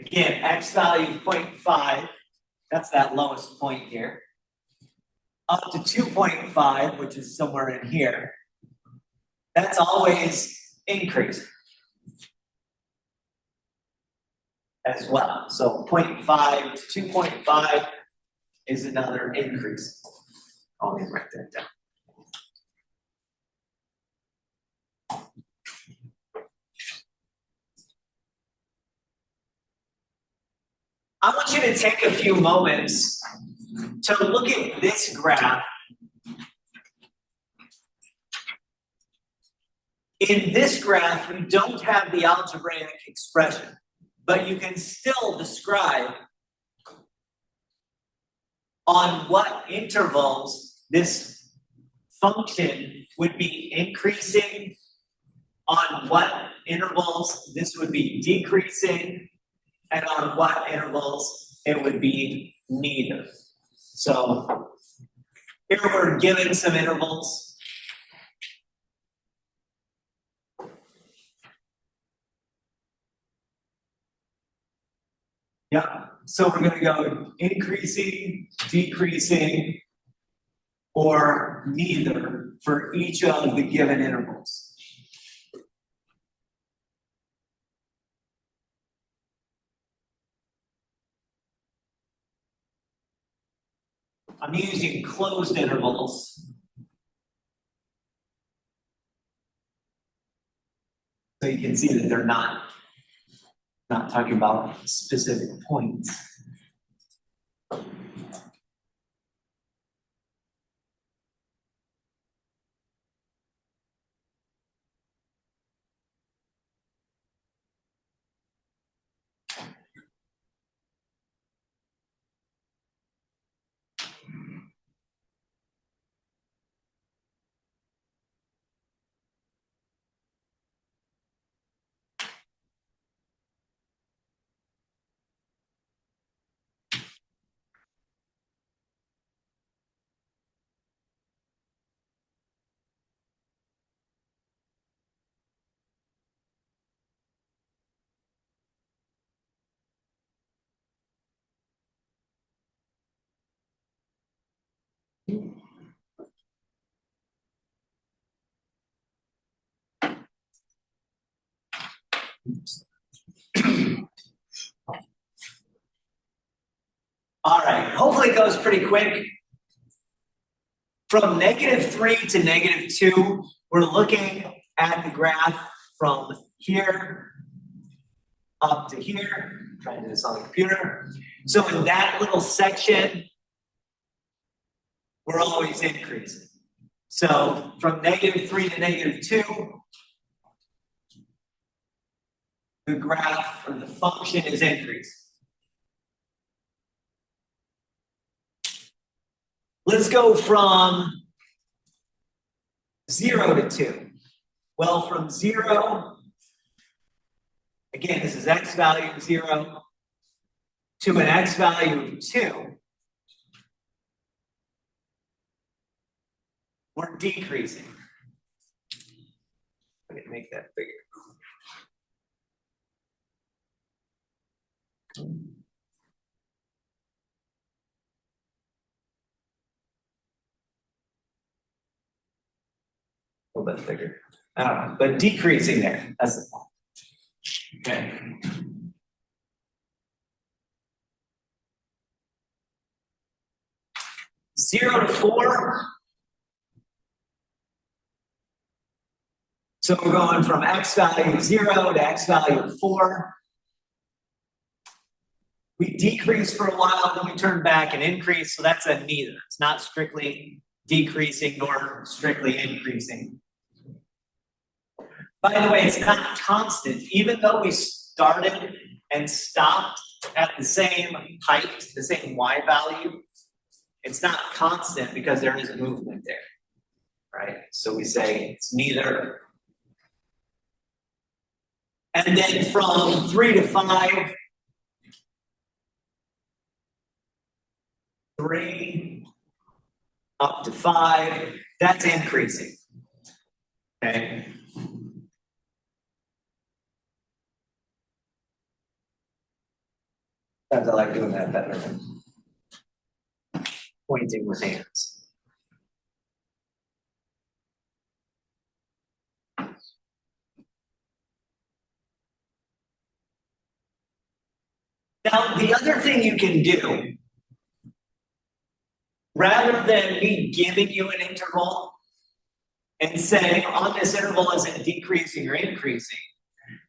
[SPEAKER 1] again, x value of 0.5, that's that lowest point here, up to 2.5, which is somewhere in here, that's always increasing as well. So 0.5 to 2.5 is another increase. I'll write that down. I want you to take a few moments to look at this graph. In this graph, we don't have the algebraic expression, but you can still describe on what intervals this function would be increasing, on what intervals this would be decreasing, and on what intervals it would be neither. So here we're given some intervals. Yeah, so we're going to go increasing, decreasing, or neither for each of the given intervals. I'm using closed intervals. So you can see that they're not talking about specific points. All right, hopefully it goes pretty quick. From -3 to -2, we're looking at the graph from here up to here. I'm trying to do this on the computer. So in that little section, we're always increasing. So from -3 to -2, the graph or the function is increasing. Let's go from 0 to 2. Well, from 0, again, this is x value of 0, to an x value of 2, we're decreasing. I'm going to make that bigger. A little bit bigger. I don't know, but decreasing there. That's the point. Okay. Zero to 4. So we're going from x value of 0 to x value of 4. We decrease for a while, then we turn back and increase. So that's a neither. It's not strictly decreasing nor strictly increasing. By the way, it's not constant. Even though we started and stopped at the same height, the same y value, it's not constant because there is a movement there, right? So we say it's neither. And then from 3 to 5, 3 up to 5, that's increasing. Okay. Sometimes I like doing that better than pointing with hands. Now, the other thing you can do, rather than me giving you an interval and saying on this interval is it decreasing or increasing,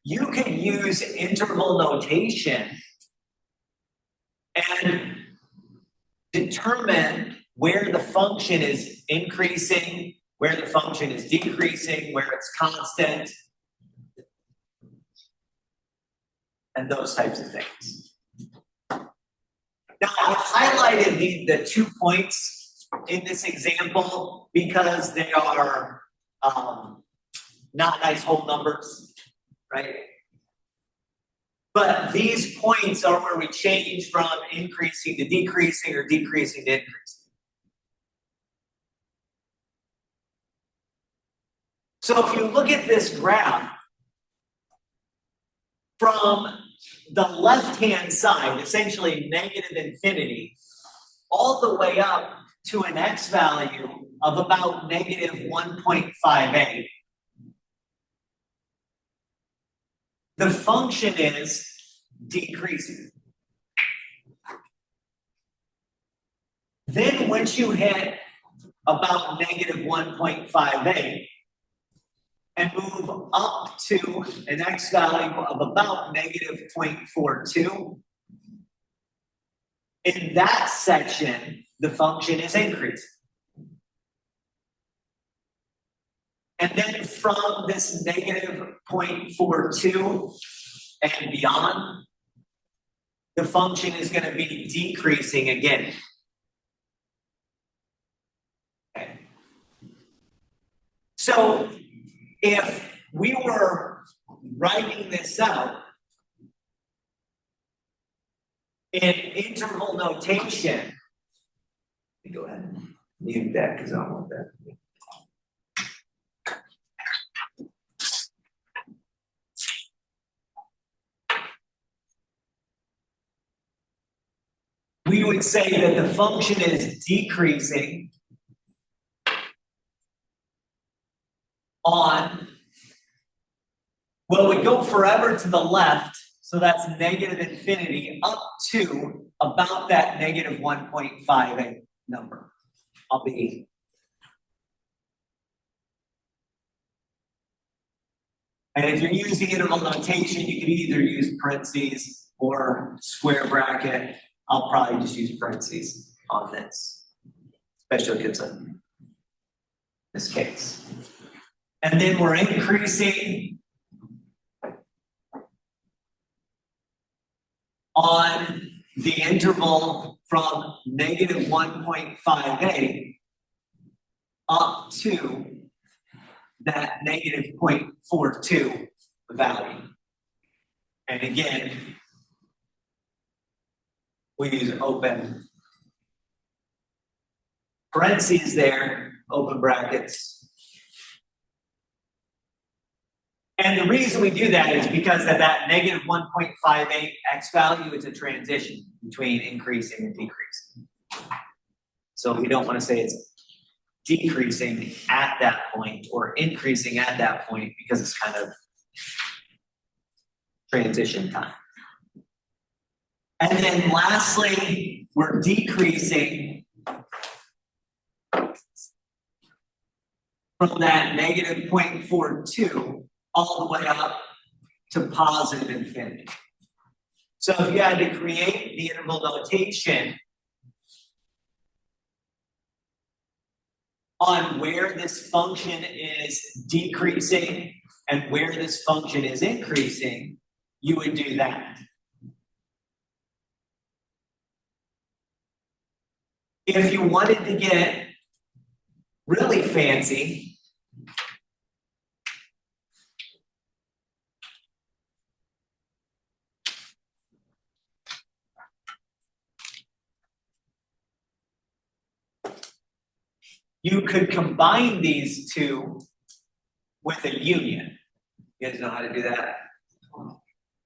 [SPEAKER 1] you can use interval notation and determine where the function is increasing, where the function is decreasing, where it's constant, and those types of things. Now, I highlighted the 2 points in this example because they are not nice whole numbers, right? But these points are where we change from increasing to decreasing or decreasing to increasing. So if you look at this graph, from the left-hand side, essentially negative infinity, all the way up to an x value of about negative 1.58. The function is decreasing. Then once you hit about negative 1.58 and move up to an x value of about negative 0.42, in that section, the function is increasing. And then from this negative 0.42 and beyond, the function is going to be decreasing again. Okay. So if we were writing this out in interval notation, let me go ahead and leave that because I don't want that. We would say that the function is decreasing on, well, we go forever to the left, so that's negative infinity up to about that negative 1.58 number. I'll be. And if you're using interval notation, you can either use parentheses or square bracket. I'll probably just use parentheses on this, especially if it's in this case. And then we're increasing on the interval from negative 1.58 up to that negative 0.42 value. And again, we use open parentheses there, open brackets. And the reason we do that is because of that negative 1.58 x value is a transition between increasing and decreasing. So we don't want to say it's decreasing at that point or increasing at that point because it's kind of transition time. And then lastly, we're decreasing from that negative 0.42 all the way up to positive infinity. So if you had to create the interval notation on where this function is decreasing and where this function is increasing, you would do that. If you wanted to get really fancy, you could combine these two with a union. You guys know how to do that?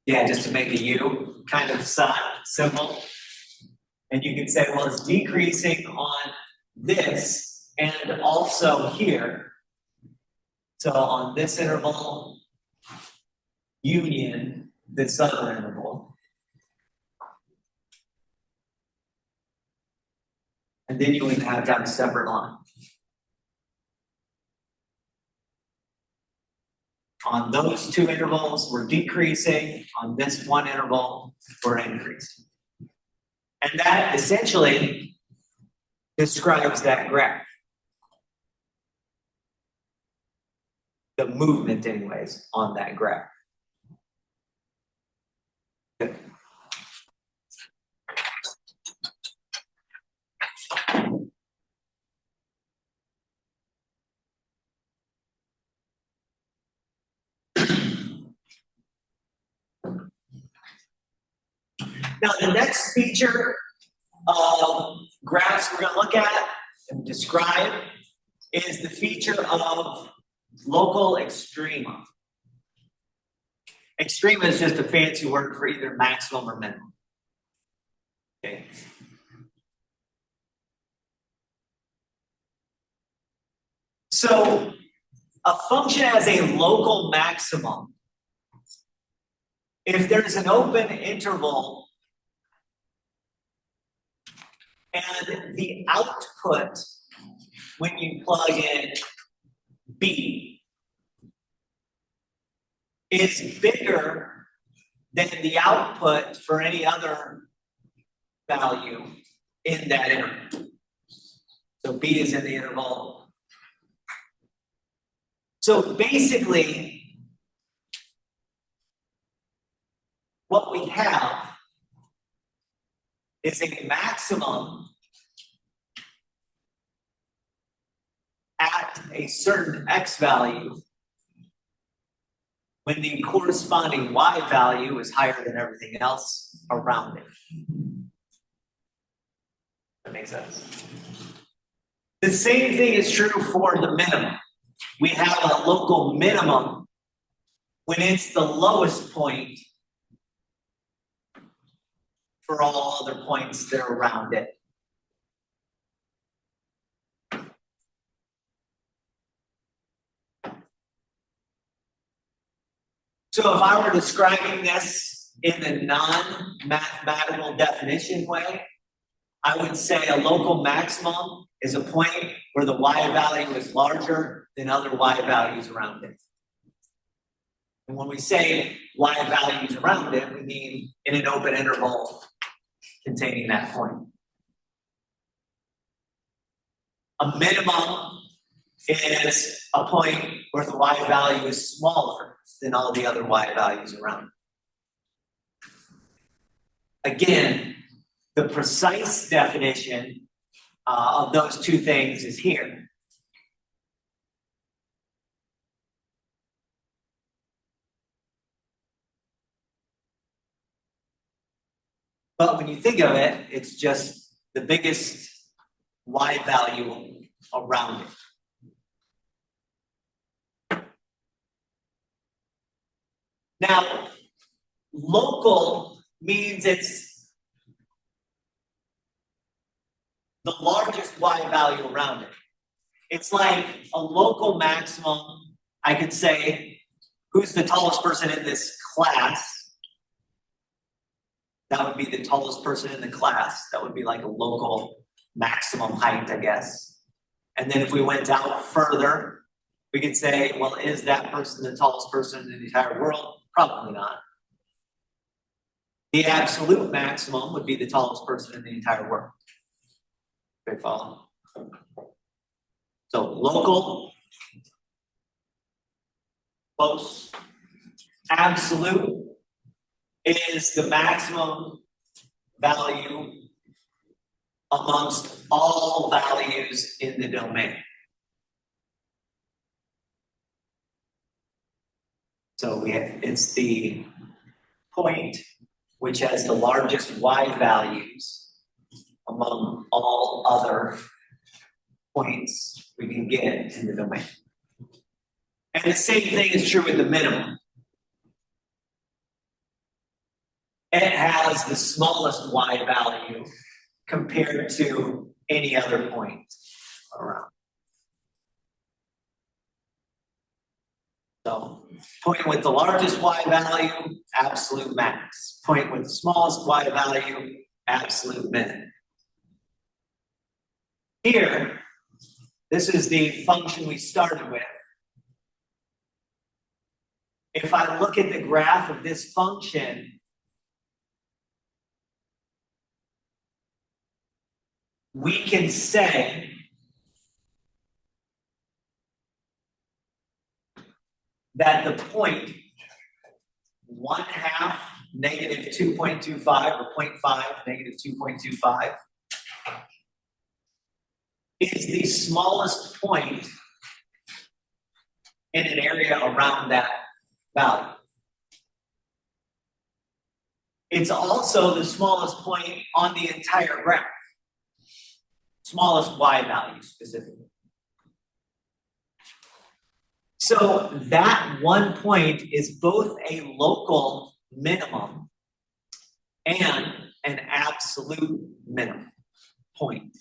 [SPEAKER 1] Yeah, just to make a U kind of symbol. And you can say, well, it's decreasing on this and also here. So on this interval, union this other interval. And then you would have to have a separate line. On those two intervals, we're decreasing. On this one interval, we're increasing. And that essentially describes that graph. The movement, anyways, on that graph. Good. Now, the next feature of graphs we're going to look at and describe is the feature of local extrema. Extrema is just a fancy word for either maximum or minimum. Okay. So, a function has a local maximum if there's an open interval and the output when you plug in b is bigger than the output for any other value in that interval. So b is in the interval. So basically, what we have is a maximum at a certain x value when the corresponding y value is higher than everything else around it. That makes sense. The same thing is true for the minimum. We have a local minimum when it's the lowest point for all other points that are around it. So if I were describing this in the non-mathematical definition way, I would say a local maximum is a point where the y value is larger than other y values around it. And when we say y values around it, we mean in an open interval containing that point. A minimum is a point where the y value is smaller than all the other y values around it. Again, the precise definition of those two things is here. But when you think of it, it's just the biggest y value around it. Now, local means it's the largest y value around it. It's like a local maximum. I could say, who's the tallest person in this class? That would be the tallest person in the class. That would be like a local maximum height, I guess. And then if we went out further, we could say, well, is that person the tallest person in the entire world? Probably not. The absolute maximum would be the tallest person in the entire world. Okay, follow? So local, close, absolute is the maximum value amongst all values in the domain. So it's the point which has the largest y values among all other points we can get in the domain. And the same thing is true with the minimum. It has the smallest y value compared to any other point around. So, point with the largest y value, absolute max. Point with the smallest y value, absolute min. Here, this is the function we started with. If I look at the graph of this function, we can say that the point 1/2 negative 2.25 or 0.5 negative 2.25 is the smallest point in an area around that value. It's also the smallest point on the entire graph. Smallest y value specifically. So that one point is both a local minimum and an absolute minimum point.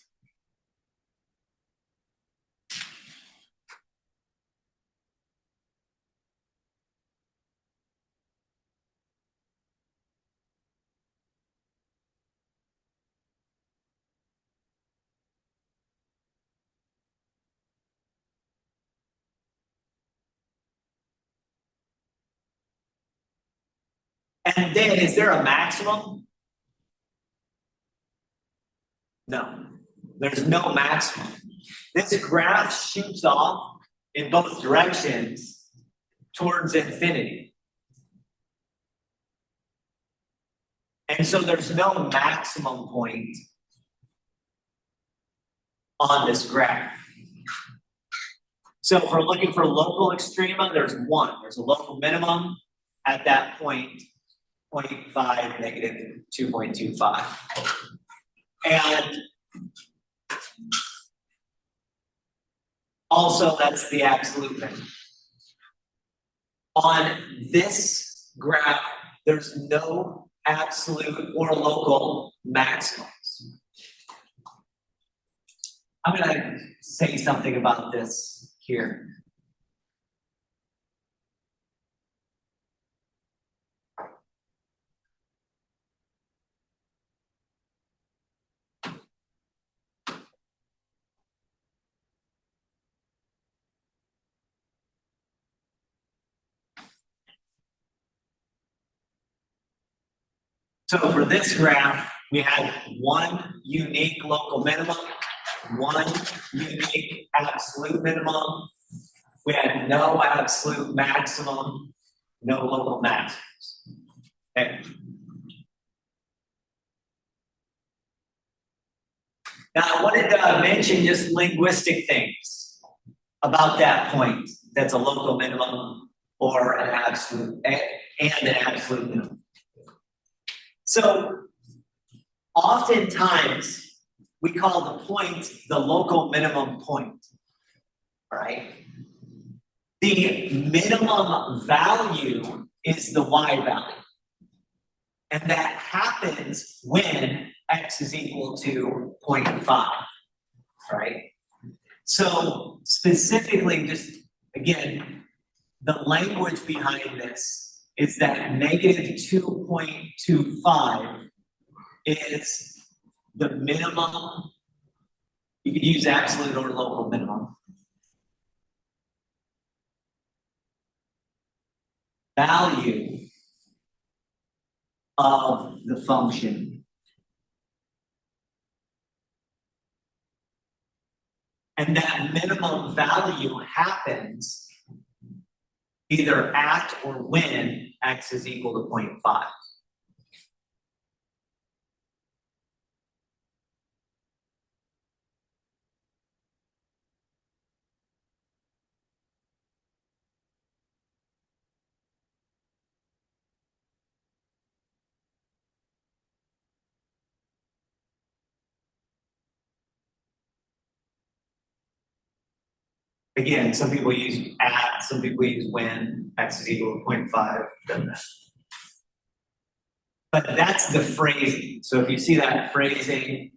[SPEAKER 1] And then, is there a maximum? No, there's no maximum. This graph shoots off in both directions towards infinity. And so there's no maximum point on this graph. So if we're looking for local extrema, there's one. There's a local minimum at that point, 0.5 negative 2.25. And also that's the absolute minimum. On this graph, there's no absolute or local maximums. I'm going to say something about this here. So for this graph, we had one unique local minimum, one unique absolute minimum. We had no absolute maximum, no local maximums. Okay. Now I wanted to mention just linguistic things about that point. That's a local minimum or an absolute and an absolute minimum. So oftentimes we call the point the local minimum point, right? The minimum value is the y value. And that happens when x is equal to 0.5, right? So specifically, just again, the language behind this is that negative 2.25 is the minimum. You could use absolute or local minimum. Value of the function. And that minimum value happens either at or when x is equal to 0.5. Again, some people use at, some people use when x is equal to 0.5, doesn't matter. But that's the phrasing. So if you see that phrasing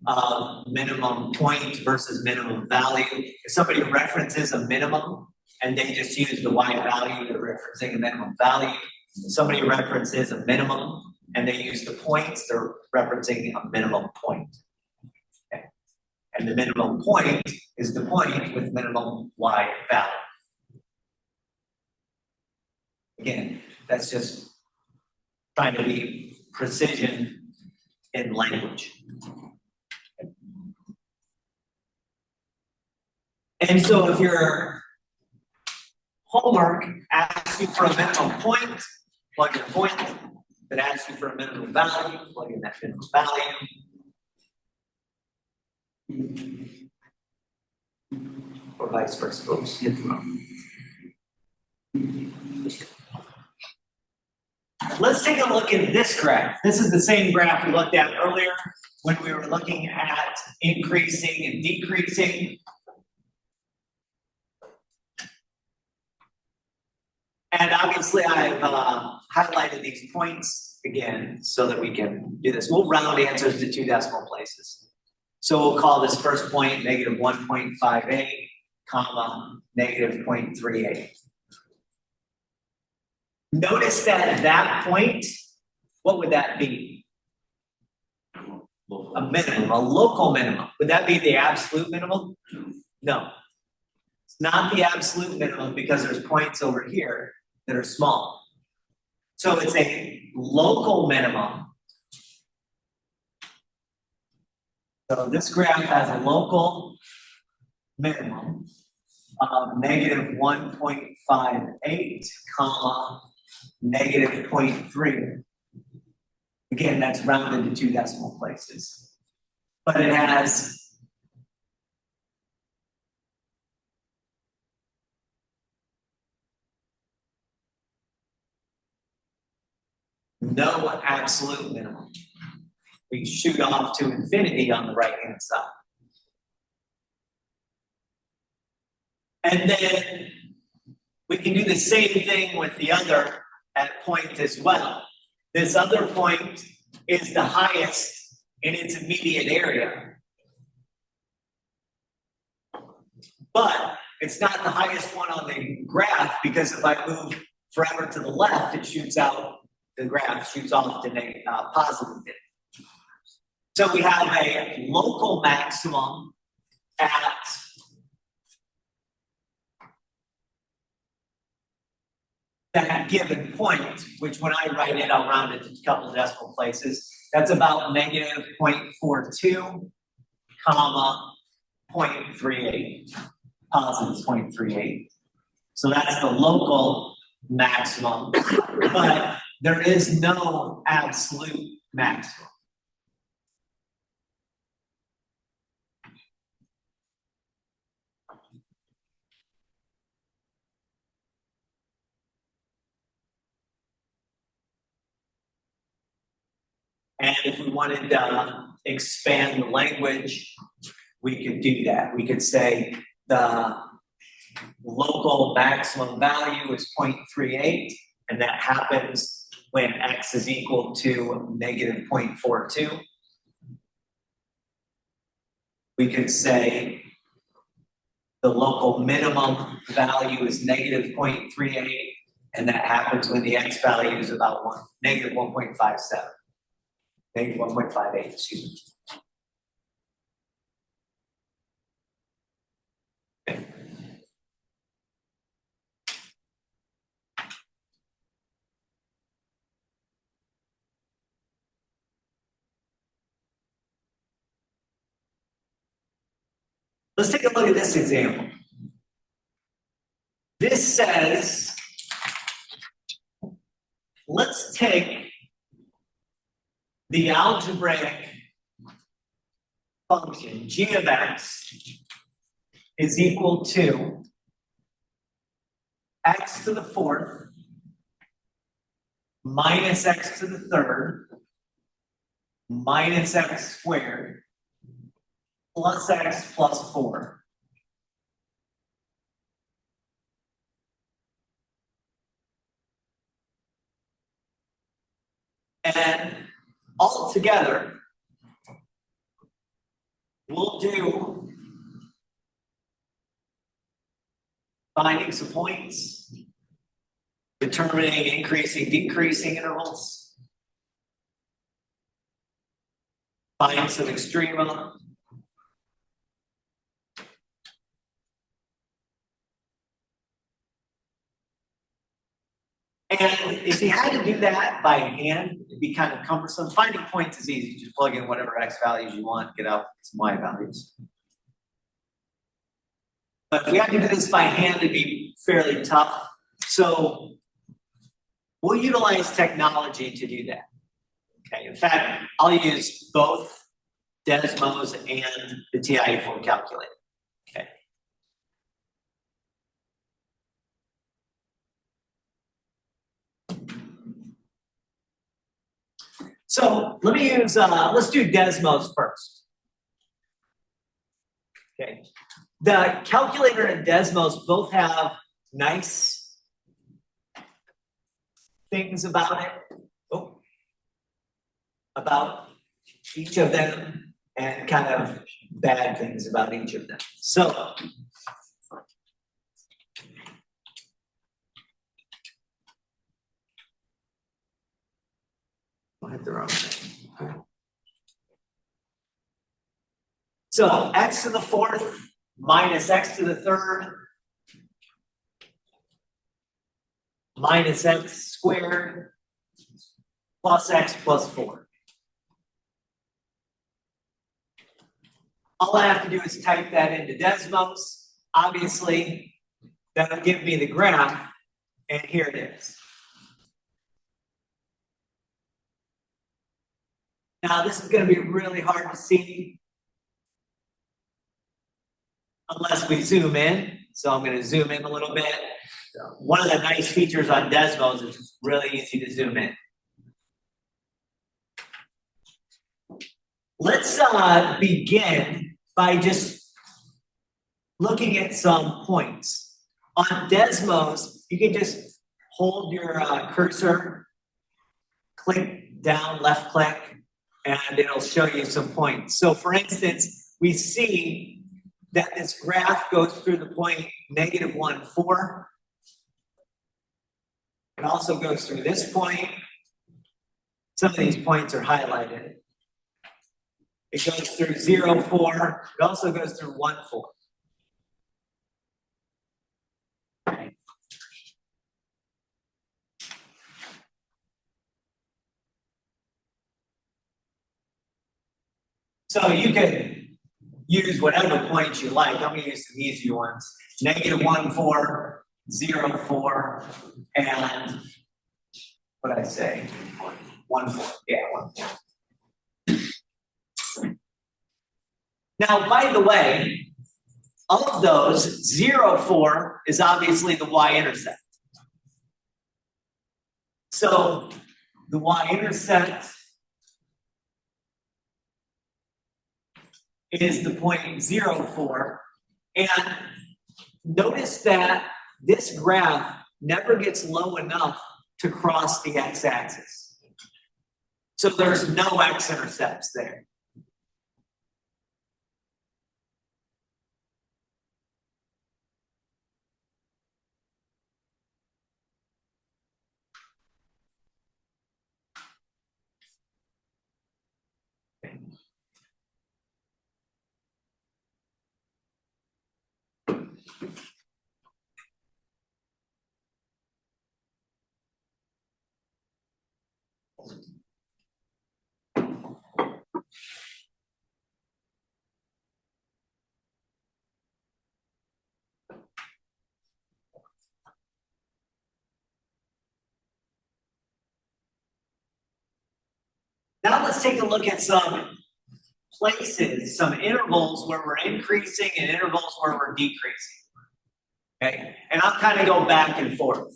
[SPEAKER 1] of minimum point versus minimum value, if somebody references a minimum and they just use the y value, they're referencing a minimum value. If somebody references a minimum and they use the points, they're referencing a minimum point. Okay. And the minimum point is the point with minimum y value. Again, that's just trying to be precision in language. And so if your homework asks you for a minimum point, plug in a point. If it asks you for a minimum value, plug in that minimum value. Or vice versa. Oops, hit the wrong. Let's take a look at this graph. This is the same graph we looked at earlier when we were looking at increasing and decreasing. And obviously I've highlighted these points again so that we can do this. We'll round answers to 2 decimal places. So we'll call this first point negative 1.58, comma, negative 0.38. Notice that at that point, what would that be? A minimum, a local minimum. Would that be the absolute minimum? No. It's not the absolute minimum because there's points over here that are small. So it's a local minimum. So this graph has a local minimum of negative 1.58, comma, negative 0.3. Again, that's rounded to 2 decimal places. But it has no absolute minimum. We shoot off to infinity on the right-hand side. And then we can do the same thing with the other at point as well. This other point is the highest in its immediate area. But it's not the highest one on the graph because if I move forever to the left, it shoots out, the graph shoots off to positive infinity. So we have a local maximum at that given point, which when I write it, I'll round it to a couple of decimal places. That's about negative 0.42, comma, 0.38, positive 0.38. So that's the local maximum, but there is no absolute maximum. And if we wanted to expand the language, we could do that. We could say the local maximum value is 0.38, and that happens when x is equal to negative 0.42. We could say the local minimum value is negative 0.38, and that happens when the x value is about negative 1.57, negative 1.58, excuse me. Okay. Let's take a look at this example. This says, let's take the algebraic function g of x is equal to x to the fourth minus x to the third minus x squared plus x plus 4. And all together, we'll do finding some points, determining increasing, decreasing intervals, find some extrema, and if you had to do that by hand, it'd be kind of cumbersome. Finding points is easy. You just plug in whatever x values you want, get out some y values. But if we had to do this by hand, it'd be fairly tough. So we'll utilize technology to do that. Okay, in fact, I'll use both Desmos and the TI-4 calculator. Okay. So let me use, let's do Desmos first. Okay. The calculator and Desmos both have nice things about it, about each of them, and kind of bad things about each of them. So I hit the wrong thing. So x to the fourth minus x to the third minus x squared plus x plus 4. All I have to do is type that into Desmos. Obviously, that'll give me the graph, and here it is. Now, this is going to be really hard to see unless we zoom in. So I'm going to zoom in a little bit. One of the nice features on Desmos is it's really easy to zoom in. Let's begin by just looking at some points. On Desmos, you can just hold your cursor, click down, left click, and it'll show you some points. So for instance, we see that this graph goes through the point negative 1, 4. It also goes through this point. Some of these points are highlighted. It goes through 0, 4. It also goes through 1, 4. So you can use whatever points you like. I'm going to use some easy ones. Negative 1, 4, 0, 4, and what did I say? 1, 4. Yeah, 1, 4. Now, by the way, of those, 0, 4 is obviously the y-intercept. So the y-intercept is the point 0, 4. And notice that this graph never gets low enough to cross the x-axis. So there's no x-intercepts there. Now let's take a look at some places, some intervals where we're increasing and intervals where we're decreasing. Okay, and I'll kind of go back and forth.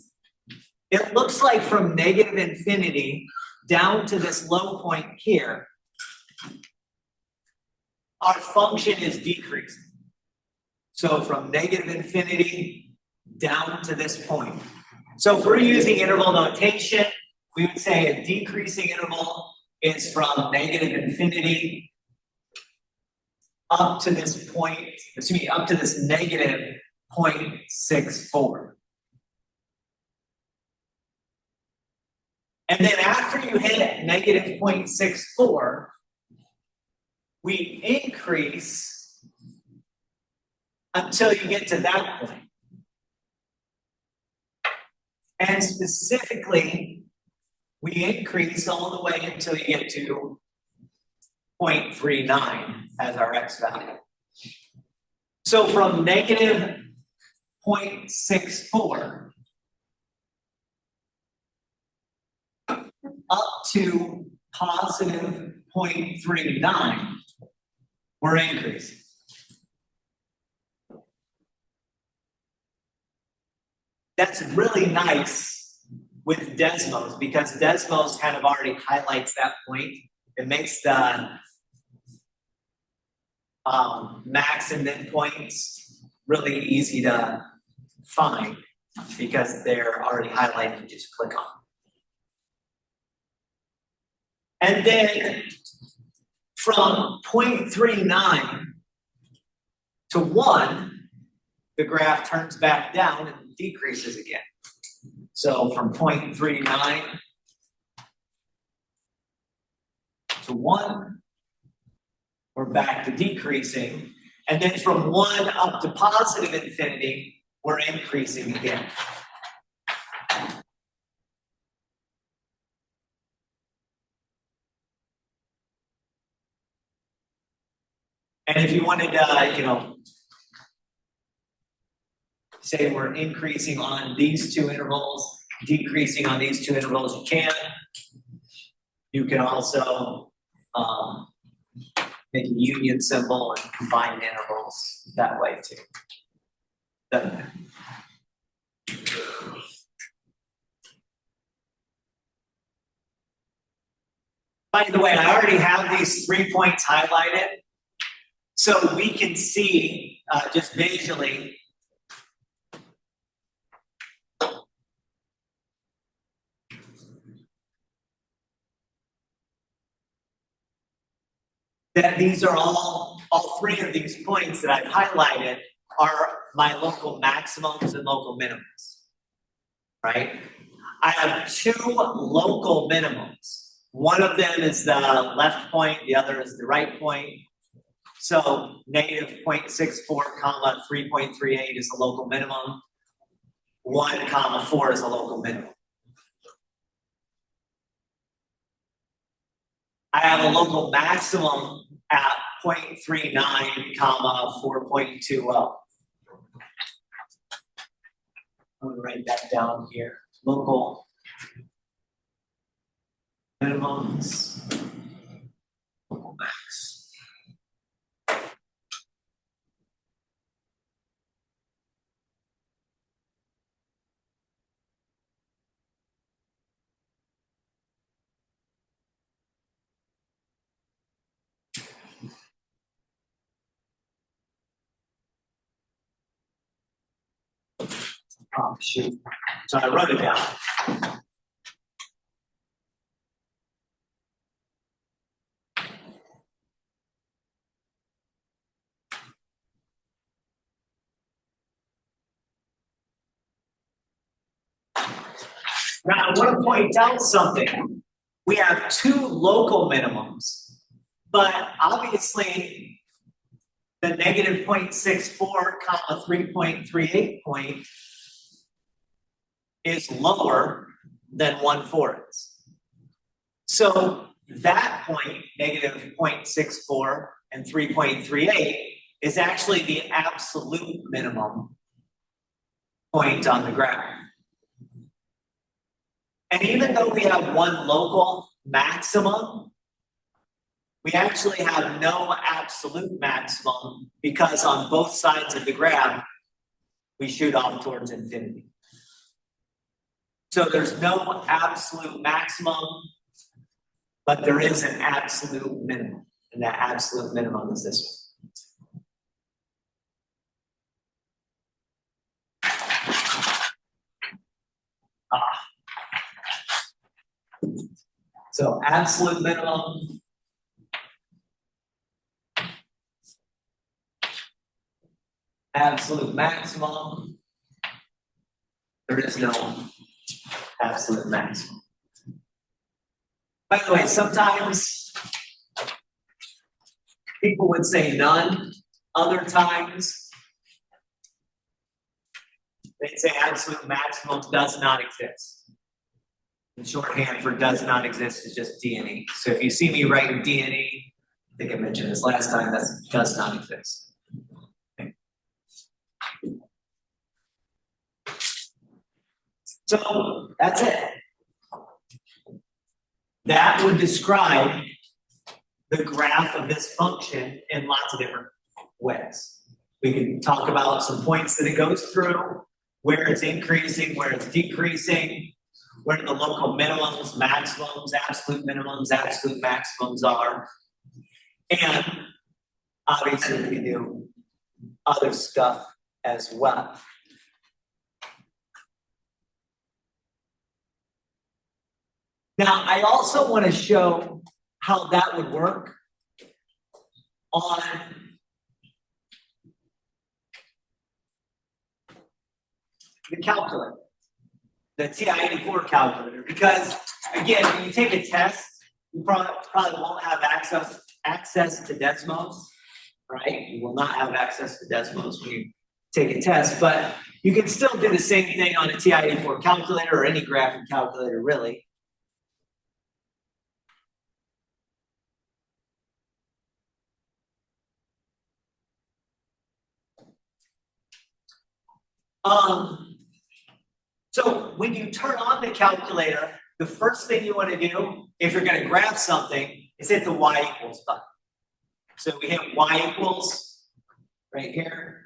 [SPEAKER 1] It looks like from negative infinity down to this low point here, our function is decreasing. So from negative infinity down to this point. So if we're using interval notation, we would say a decreasing interval is from negative infinity up to this point, up to this negative 0.64. And then after you hit negative 0.64, we increase until you get to that point. And specifically, we increase all the way until you get to 0.39 as our x value. So from negative 0.64 up to positive 0.39, we're increasing. That's really nice with Desmos because Desmos kind of already highlights that point. It makes the max and min points really easy to find because they're already highlighted. You just click on them. And then from 0.39 to 1, the graph turns back down and decreases again. So from 0.39 to 1, we're back to decreasing. And then from 1 up to positive infinity, we're increasing again. And if you wanted to, say we're increasing on these two intervals, decreasing on these two intervals, you can. You can also make a union symbol and combine intervals that way too. By the way, I already have these 3 points highlighted, so we can see just visually that these are all 3 of these points that I've highlighted are my local maximums and local minimums, right? I have 2 local minimums. One of them is the left point, the other is the right point. So negative 0.64 comma 3.38 is the local minimum. 1 comma 4 is a local minimum. I have a local maximum at 0.39 comma 4.20. I'm going to write that down here. Local minimums, local max. Oh, shoot. So I wrote it down. Now, I want to point out something. We have 2 local minimums, but obviously the negative 0.64 comma 3.38 point is lower than 1/4 is. So that point, negative 0.64 and 3.38, is actually the absolute minimum point on the graph. And even though we have one local maximum, we actually have no absolute maximum because on both sides of the graph, we shoot off towards infinity. So there's no absolute maximum, but there is an absolute minimum. And that absolute minimum is this one. So absolute minimum, absolute maximum, there is no absolute maximum. By the way, sometimes people would say none, other times they'd say absolute maximum does not exist. And shorthand for does not exist is just D&E. So if you see me writing D&E, I think I mentioned this last time, that does not exist. Okay. So that's it. That would describe the graph of this function in lots of different ways. We can talk about some points that it goes through, where it's increasing, where it's decreasing, where the local minimums, maximums, absolute maximums are. And obviously we can do other stuff as well. Now, I also want to show how that would work on the calculator, the TI-84 calculator, because again, when you take a test, you probably won't have access to Desmos, right? You will not have access to Desmos when you take a test, but you can still do the same thing on a TI-84 calculator or any graphing calculator, really. So when you turn on the calculator, the first thing you want to do, if you're going to graph something, is hit the y equals button. So we hit y equals right here.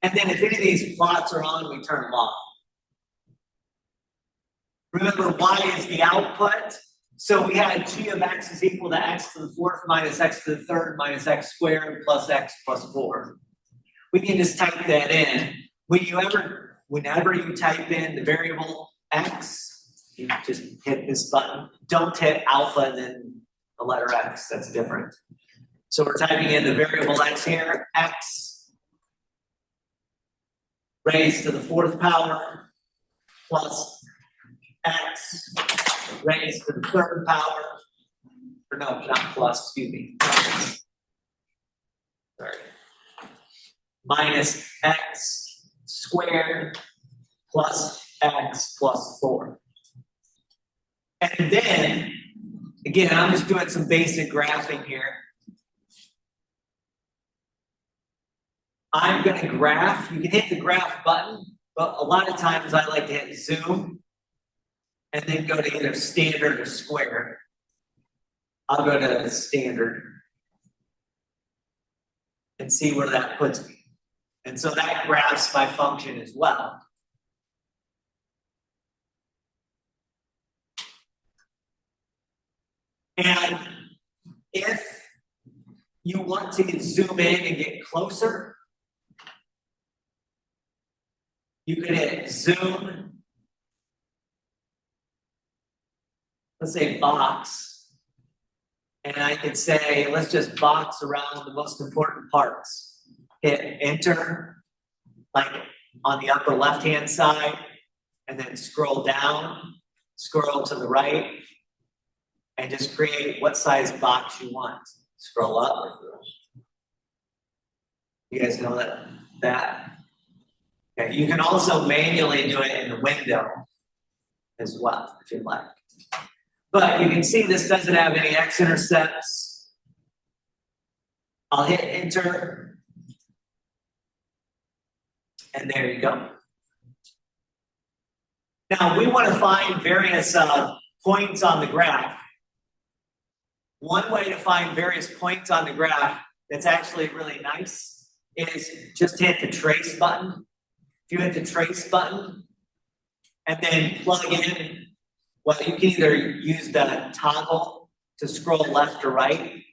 [SPEAKER 1] And then if any of these plots are on, we turn them off. Remember, y is the output. So we had g of x is equal to x to the fourth minus x to the third minus x squared plus x plus 4. We can just type that in. Whenever you type in the variable x, you just hit this button. Don't hit alpha and then the letter x. That's different. So we're typing in the variable x here, x raised to the fourth power plus x raised to the third power. Or no, not plus, excuse me. Sorry. Minus x squared plus x plus 4. And then, again, I'm just doing some basic graphing here. I'm going to graph. You can hit the graph button, but a lot of times I like to hit zoom and then go to either standard or square. I'll go to standard and see where that puts me. And so that graphs my function as well. And if you want to zoom in and get closer, you could hit zoom, let's say box, and I could say, let's just box around the most important parts. Hit enter, like on the upper left-hand side, and then scroll down, scroll to the right, and just create what size box you want. Scroll up. You guys know that? Okay, you can also manually do it in the window as well, if you'd like. But you can see this doesn't have any x-intercepts. I'll hit enter. And there you go. Now we want to find various points on the graph. One way to find various points on the graph that's actually really nice is just hit the trace button. If you hit the trace button and then plug in, well, you can either use the toggle to scroll left or right.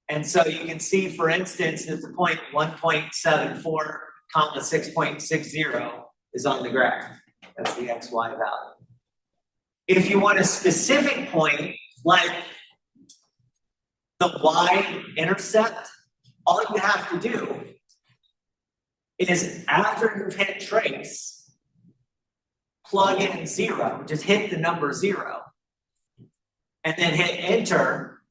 [SPEAKER 1] And so you can see, for instance, that the point 1.74, 6.60 is on the graph. That's the XY value. If you want a specific point, like the y-intercept, all you have to do is after you've hit trace, plug in 0, just hit the number 0, and then hit enter,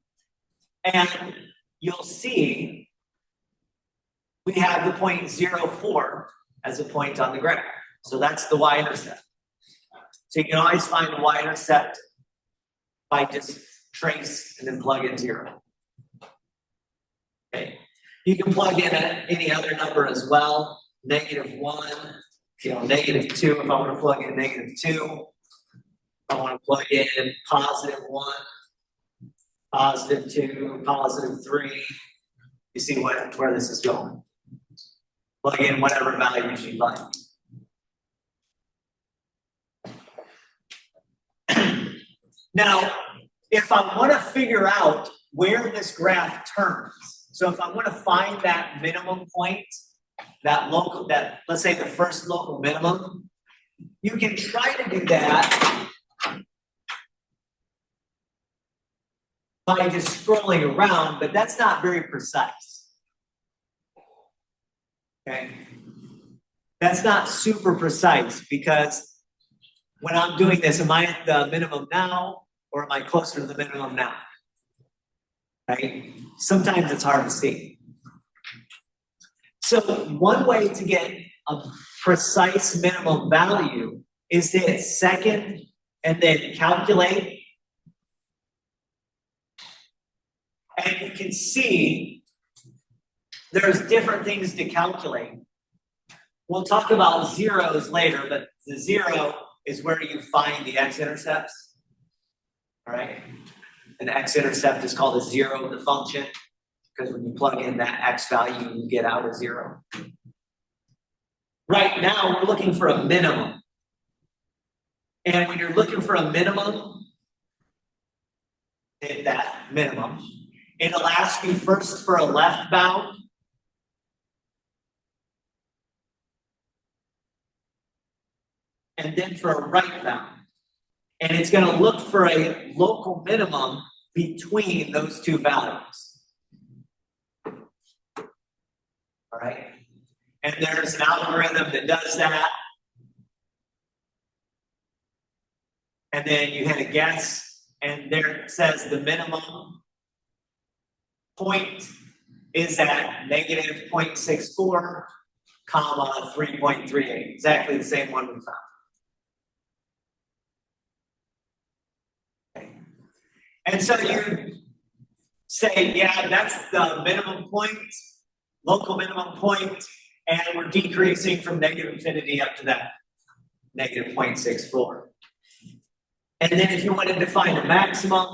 [SPEAKER 1] and you'll see we have the point 0.04 as a point on the graph. So that's the y-intercept. So you can always find the y-intercept by just trace and then plug in 0. Okay. You can plug in any other number as well, -1, -2 if I want to plug in -2. I want to plug in +1, +2, +3. You see where this is going. Plug in whatever values you like. Now, if I want to figure out where this graph turns, so if I want to find that minimum point, let's say the first local minimum, you can try to do that by just scrolling around, but that's not very precise. Okay? That's not super precise because when I'm doing this, am I at the minimum now or am I closer to the minimum now? Right? Sometimes it's hard to see. So one way to get a precise minimum value is to hit second and then calculate. And you can see there's different things to calculate. We'll talk about zeros later, but the 0 is where you find the x-intercepts. All right? An x-intercept is called a 0 of the function because when you plug in that x value, you get out a 0. Right now, we're looking for a minimum. And when you're looking for a minimum, hit that minimum. It'll ask you first for a left bound. And then for a right bound. And it's going to look for a local minimum between those two values. All right? And there's an algorithm that does that. And then you hit a guess, and there it says the minimum point is at -0.64, 3.38. Exactly the same one we found. Okay. And so you say, yeah, that's the minimum point, local minimum point, and we're decreasing from -infinity up to that -0.64. And then if you wanted to find a maximum,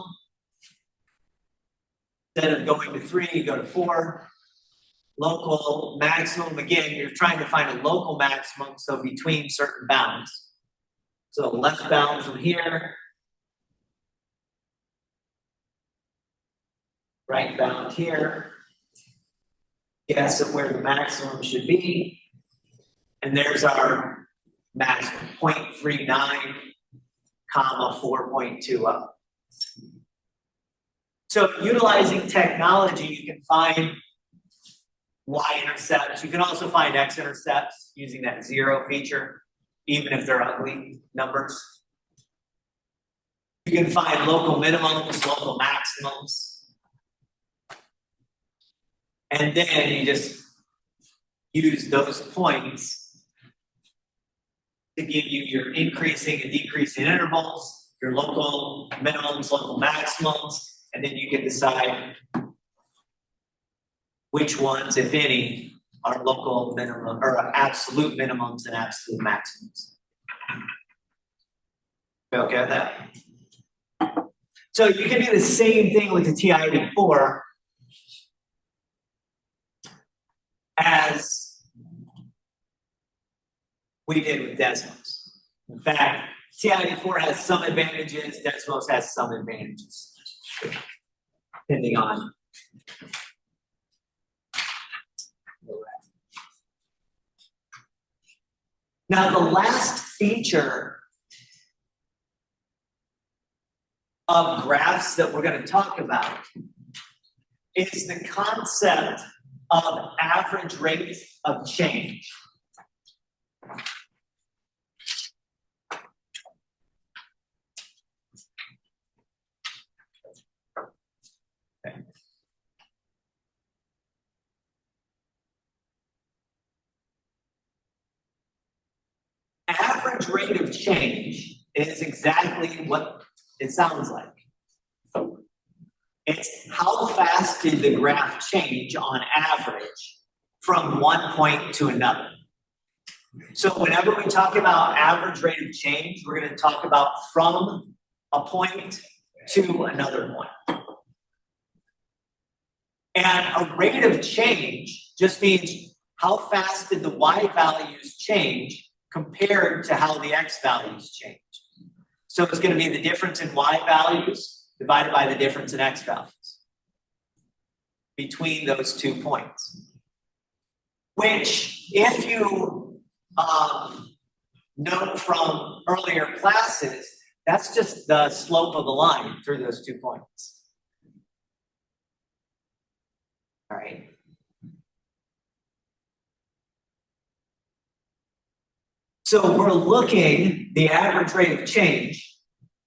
[SPEAKER 1] instead of going to 3, you go to 4. Local maximum, again, you're trying to find a local maximum, so between certain bounds. So left bound from here, right bound here, guess at where the maximum should be, and there's our maximum, 0.39, 4.20. So utilizing technology, you can find y-intercepts. You can also find x-intercepts using that 0 feature, even if they're ugly numbers. You can find local minimums, local maximums. And then you just use those points to give you your increasing and decreasing intervals, your local minimums, local maximums, and then you can decide which ones, if any, are local minimum or absolute minimums and absolute maximums. Okay with that? So you can do the same thing with the TI-84 as we did with Desmos. In fact, TI-84 has some advantages, Desmos has some advantages, depending on. Now, the last feature of graphs that we're going to talk about is the concept of average rate of change. Okay. Average rate of change is exactly what it sounds like. It's how fast did the graph change on average from one point to another. So whenever we talk about average rate of change, we're going to talk about from a point to another point. And a rate of change just means how fast did the y values change compared to how the x values change. So it's going to be the difference in y values divided by the difference in x values between those 2 points. Which, if you know from earlier classes, that's just the slope of the line through those 2 points. All right. So we're looking, the average rate of change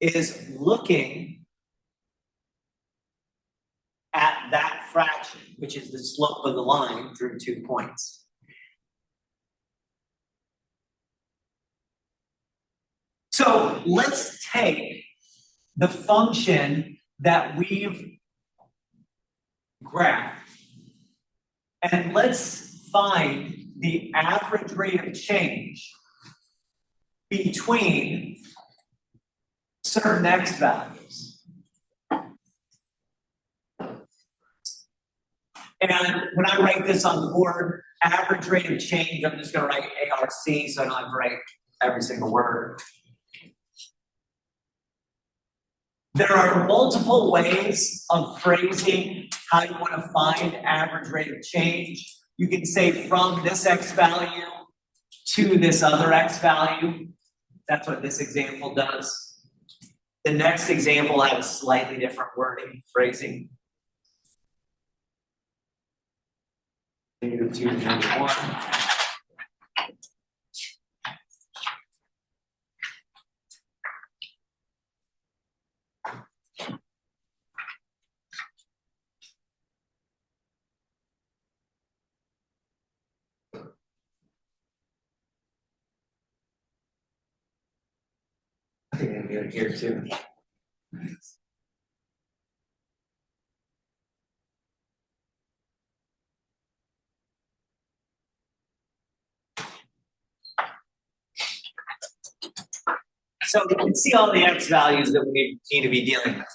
[SPEAKER 1] is looking at that fraction, which is the slope of the line through 2 points. So let's take the function that we've graphed and let's find the average rate of change between certain x values. And when I write this on the board, average rate of change, I'm just going to write ARC so I don't have to write every single word. There are multiple ways of phrasing how you want to find average rate of change. You can say from this x value to this other x value. That's what this example does. The next example has slightly different wording, phrasing. -2, -1. I think I'm gonna do it here too. So you can see all the x values that we need to be dealing with.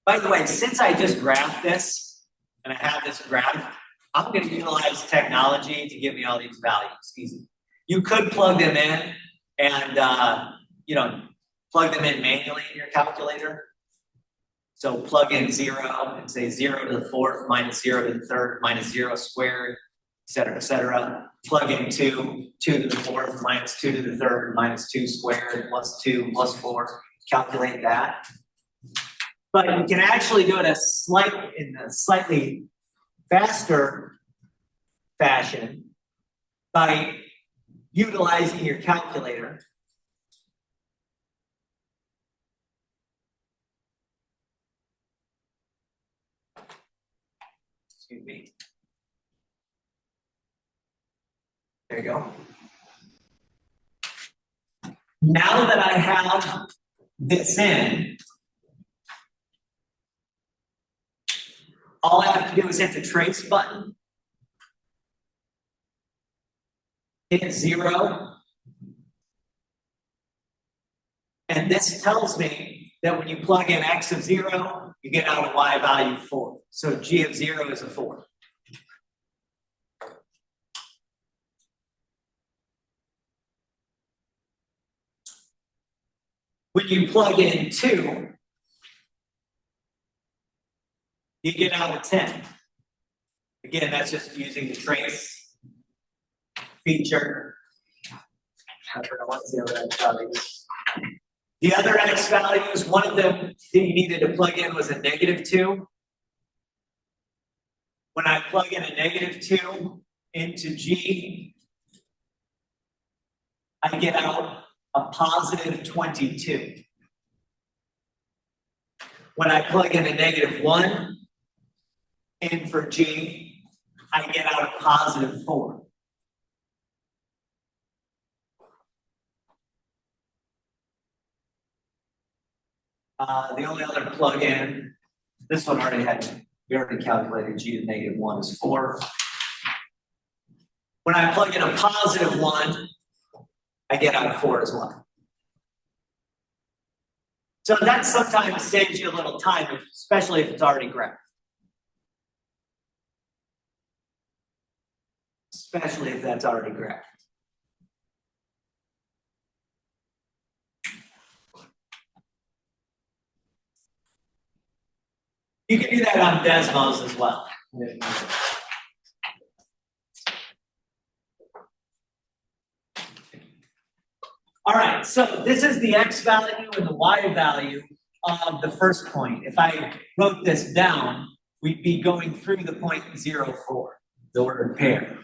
[SPEAKER 1] By the way, since I just graphed this, and I have this graph, I'm going to utilize technology to give me all these values. Easy. You could plug them in and plug them in manually in your calculator. So plug in 0 and say 0 to the 4th minus 0 to the 3rd minus 0 squared, et cetera, et cetera. Plug in 2 to the 4th minus 2 to the 3rd minus 2 squared plus 2 plus 4. Calculate that. But you can actually do it in a slightly faster fashion by utilizing your calculator. Excuse me. There you go. Now that I have this in, all I have to do is hit the trace button, hit 0, and this tells me that when you plug in x of 0, you get out a y value 4. So g of 0 is a 4. When you plug in 2, you get out a 10. Again, that's just using the trace feature. The other x values, one of them that you needed to plug in was a -2. When I plug in a -2 into G, I get out a positive 22. When I plug in a -1 in for G, I get out a positive 4. The only other plug-in, this one already had, we already calculated G of -1 is 4. When I plug in a positive 1, I get out a 4 as well. So that sometimes saves you a little time, especially if it's already graphed. Especially if that's already graphed. You can do that on Desmos as well. All right, so this is the x value and the y value of the first point. If I wrote this down, we'd be going through the point 0, 4, the ordered pair.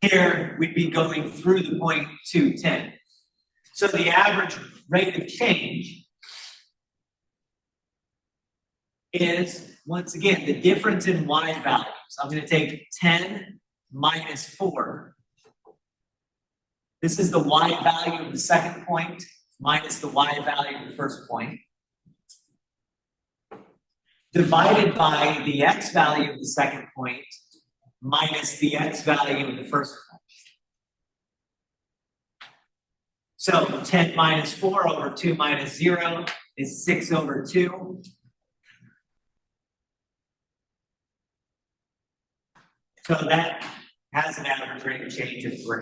[SPEAKER 1] Here, we'd be going through the point 2, 10. So the average rate of change is, once again, the difference in y values. I'm going to take 10 minus 4. This is the y value of the second point minus the y value of the first point, divided by the x value of the second point minus the x value of the first point. So 10 minus 4 over 2 minus 0 is 6 over 2. So that has an average rate of change of 3.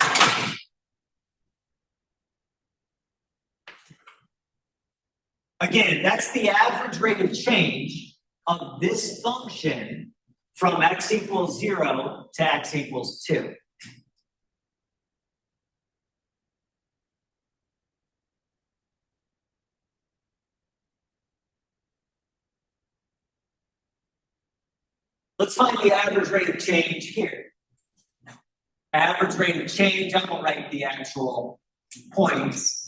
[SPEAKER 1] Again, that's the average rate of change of this function from x equals 0 to x equals 2. Let's find the average rate of change here. Average rate of change, I'm going to write the actual points.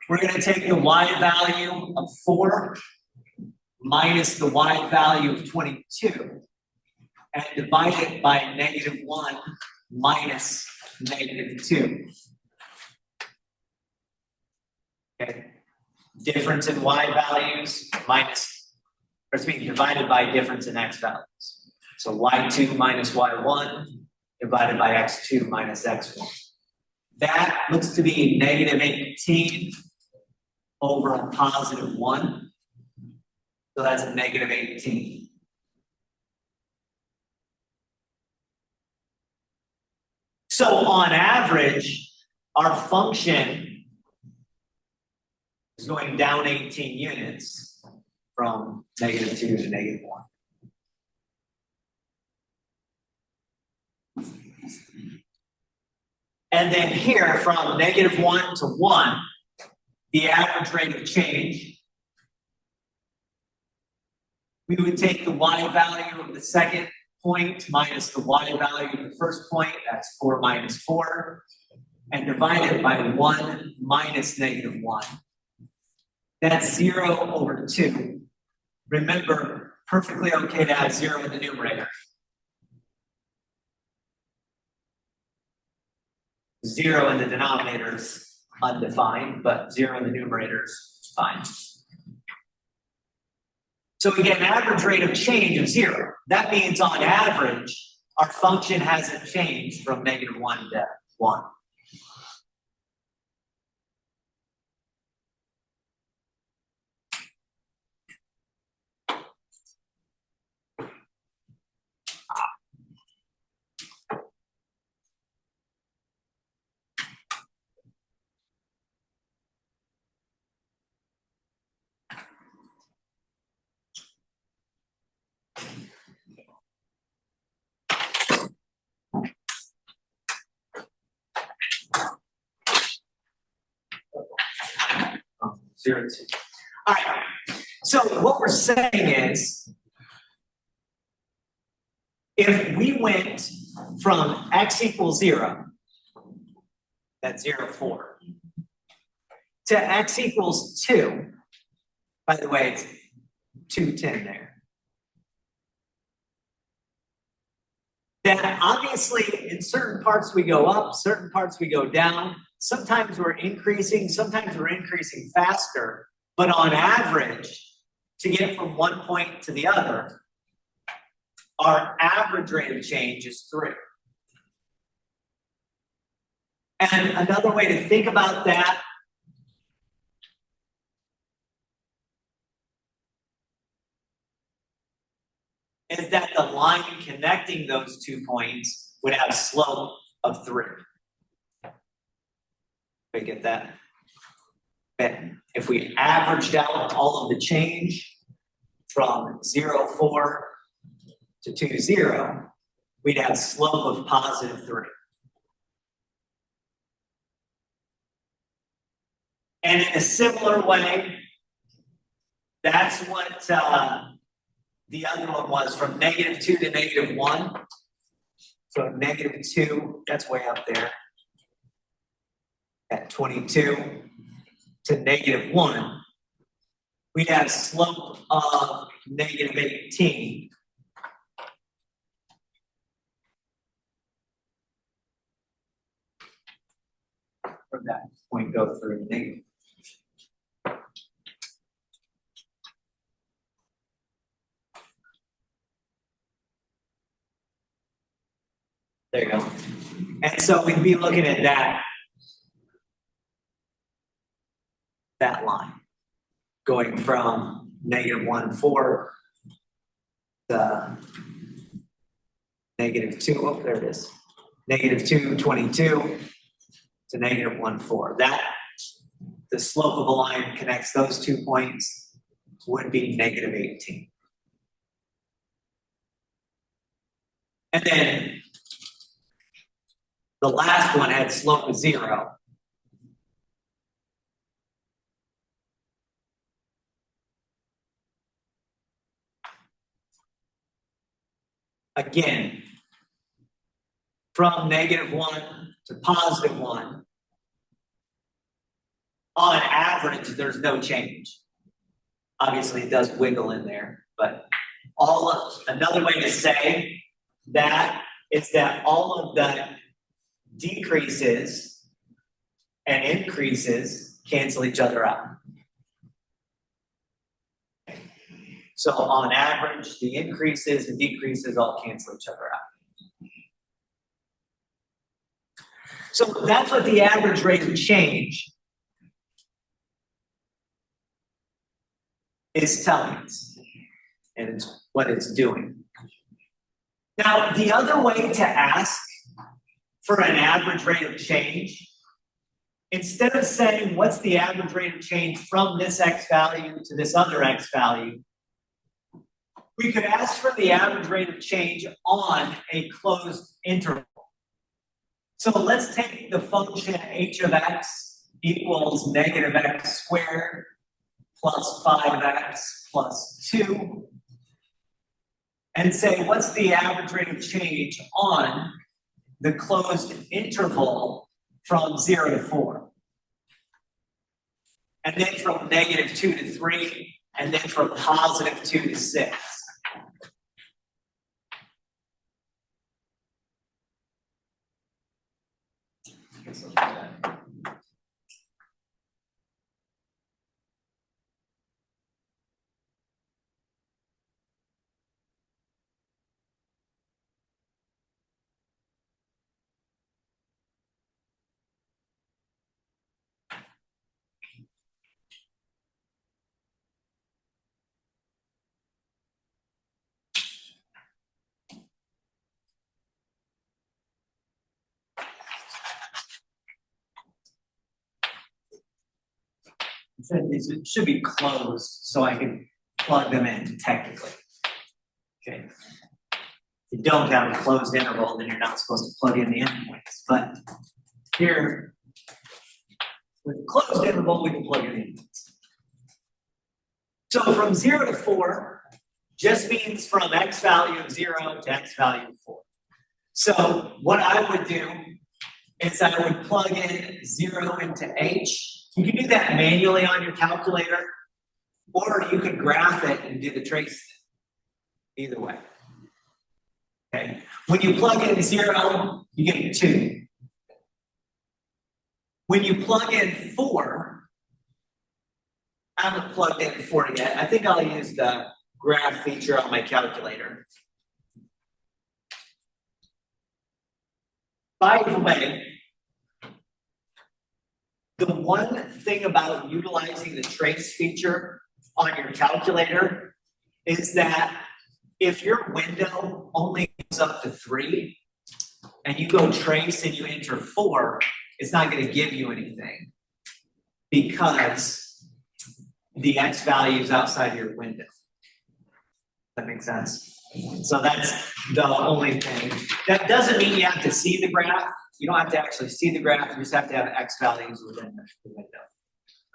[SPEAKER 1] We're going to take the y value of 4 minus the y value of 22 and divide it by -1 minus -2. Okay. Difference in y values minus, or it's being divided by difference in x values. So y2 minus y1 divided by x2 minus x1. That looks to be -18 over a +1. So that's a -18. So on average, our function is going down 18 units from -2 to -1. And then here, from -1 to 1, the average rate of change, we would take the y value of the second point minus the y value of the first point, that's 4 minus 4, and divide it by 1 minus -1. That's 0 over 2. Remember, perfectly okay to have 0 in the numerator. 0 in the denominator is undefined, but 0 in the numerator is fine. So we get an average rate of change of 0. That means on average, our function hasn't changed from -1 to 1. Zero, two. All right. So what we're saying is, if we went from x equals 0, that's 0, 4, to x equals 2, by the way, it's 2, 10 there, then obviously in certain parts we go up, certain parts we go down. Sometimes we're increasing faster, but on average, to get from one point to the other, our average rate of change is 3. And another way to think about that is that the line connecting those 2 points would have a slope of 3. We get that? Okay. If we averaged out all of the change from 0, 4 to 2, 0, we'd have a slope of positive 3. And in a similar way, that's what the other one was, from -2 to -1. So -2, that's way up there. At 22 to -1, we'd have a slope of -18. From that point, go through negative. There you go. And so we'd be looking at that line, going from -1, 4 to -2. Oh, there it is. -2, 22 to -1, 4. That the slope of a line connects those 2 points would be -18. And then the last one had slope of 0. Again, from -1 to +1, on average, there's no change. Obviously, it does wiggle in there, but another way to say that is that all of the decreases and increases cancel each other out. So on average, the increases and decreases all cancel each other out. So that's what the average rate of change is telling us, and it's what it's doing. Now, the other way to ask for an average rate of change, instead of saying what's the average rate of change from this x value to this other x value, we could ask for the average rate of change on a closed interval. So let's take the function h of x equals -x squared plus 5x plus 2, and say what's the average rate of change on the closed interval from 0 to 4. And then from -2 to 3, and then from +2 to 6. guess I'll do that. It should be closed so I can plug them in technically. Okay. If you don't have a closed interval, then you're not supposed to plug in the endpoints. But here, with a closed interval, we can plug in the endpoints. So from 0 to 4 just means from x value of 0 to x value of 4. So what I would do is I would plug in 0 into h. You can do that manually on your calculator, or you could graph it and do the trace. Either way. Okay. When you plug in 0, you get 2. When you plug in 4, I haven't plugged in 4 yet. I think I'll use the graph feature on my calculator. By the way, the one thing about utilizing the trace feature on your calculator is that if your window only goes up to 3 and you go trace and you enter 4, it's not going to give you anything because the x value is outside your window. That makes sense? So that's the only thing. That doesn't mean you have to see the graph. You don't have to actually see the graph. You just have to have x values within the window.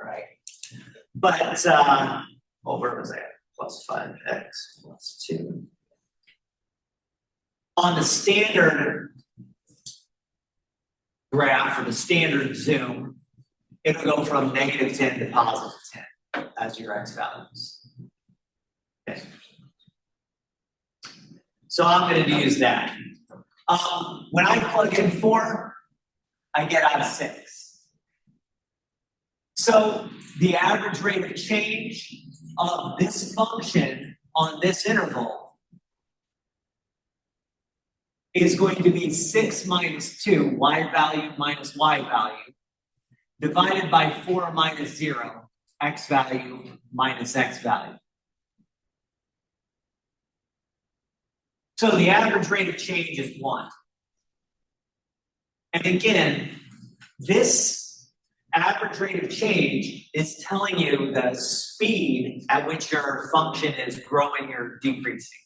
[SPEAKER 1] All right. But, where was that? Plus 5x plus 2. On the standard graph or the standard zoom, it'll go from -10 to +10 as your x values. Okay. So I'm going to use that. When I plug in 4, I get out 6. So the average rate of change of this function on this interval is going to be 6 minus 2, y value minus y value, divided by 4 minus 0, x value minus x value. So the average rate of change is 1. And again, this average rate of change is telling you the speed at which your function is growing or decreasing.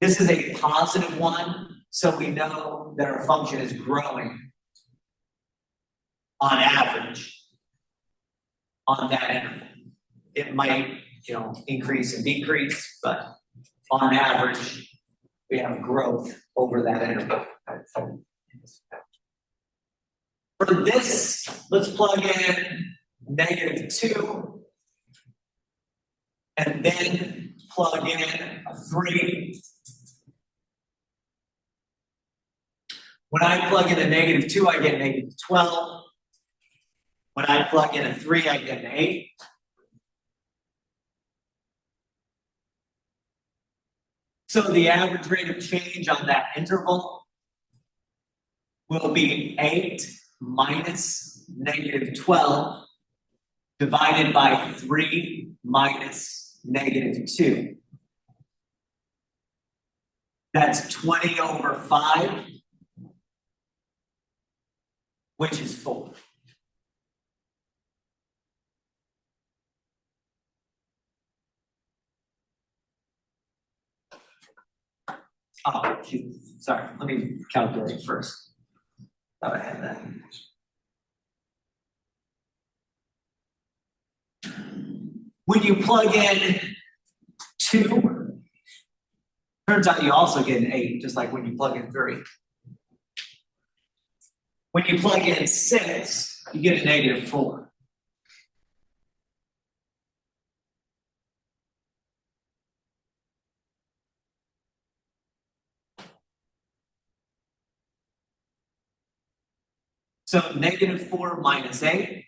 [SPEAKER 1] This is a positive one, so we know that our function is growing on average on that interval. It might, increase and decrease, but on average, we have growth over that interval. For this, let's plug in -2 and then plug in a 3. When I plug in a -2, I get -12. When I plug in a 3, I get an 8. So the average rate of change on that interval will be 8 minus -12 divided by 3 minus -2. That's 20 over 5, which is 4. Oh, sorry, let me calculate first. Thought I had that. When you plug in 2, turns out you also get an 8, just like when you plug in 3. When you plug in 6, you get a -4. So -4 minus 8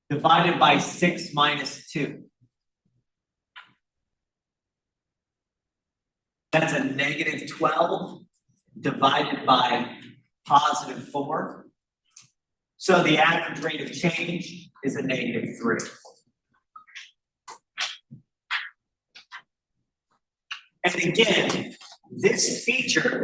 [SPEAKER 1] divided by 6 minus 2. That's a -12 divided by +4. So the average rate of change is a -3. And again, this feature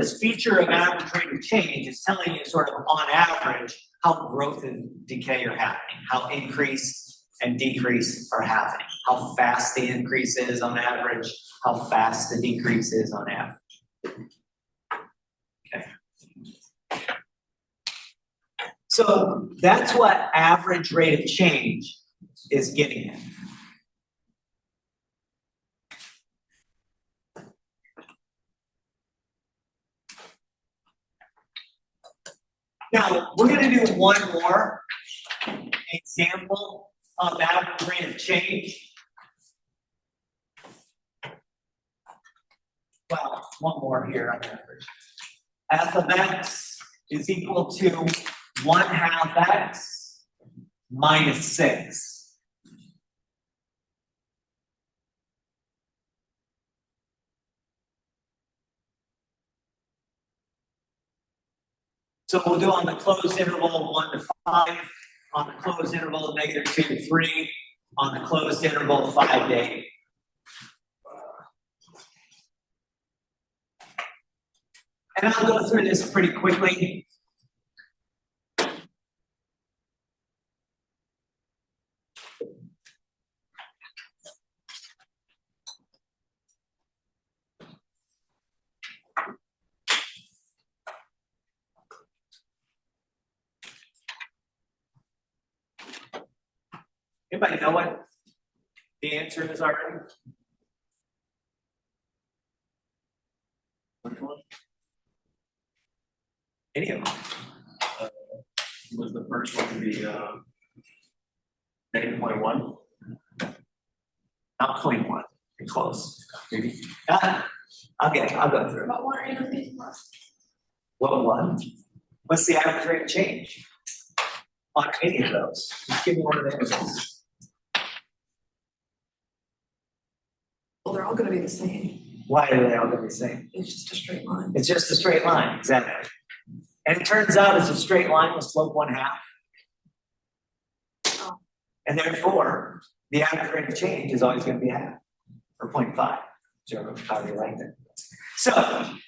[SPEAKER 1] of average rate of change is telling you sort of on average how growth and decay are happening, how increase and decrease are happening, how fast the increase is on average, how fast the decrease is on average. Okay. So that's what average rate of change is getting at. Now, we're going to do one more example of average rate of change. Well, one more here on average. F of x is equal to 1/2 x minus 6. So we'll do on the closed interval 1 to 5, on the closed interval -2 to 3, on the closed interval 5 to 8. And I'll go through this pretty quickly. Anybody know what the answer is already? Which one? Any of them?
[SPEAKER 3] Was the first one to be -0.1?
[SPEAKER 1] Not 0.1. You're close. Maybe. Okay, I'll go through.
[SPEAKER 4] But what are you looking for?
[SPEAKER 1] What one? What's the average rate of change on any of those? Just give me one of the intervals.
[SPEAKER 4] Well, they're all gonna be the same.
[SPEAKER 1] Why are they all going to be the same?
[SPEAKER 4] It's just a straight line.
[SPEAKER 1] It's just a straight line, exactly. And it turns out it's a straight line with slope 1/2.
[SPEAKER 4] Oh.
[SPEAKER 1] And therefore, the average rate of change is always going to be 1/2 or 0.5, whichever however you like it. So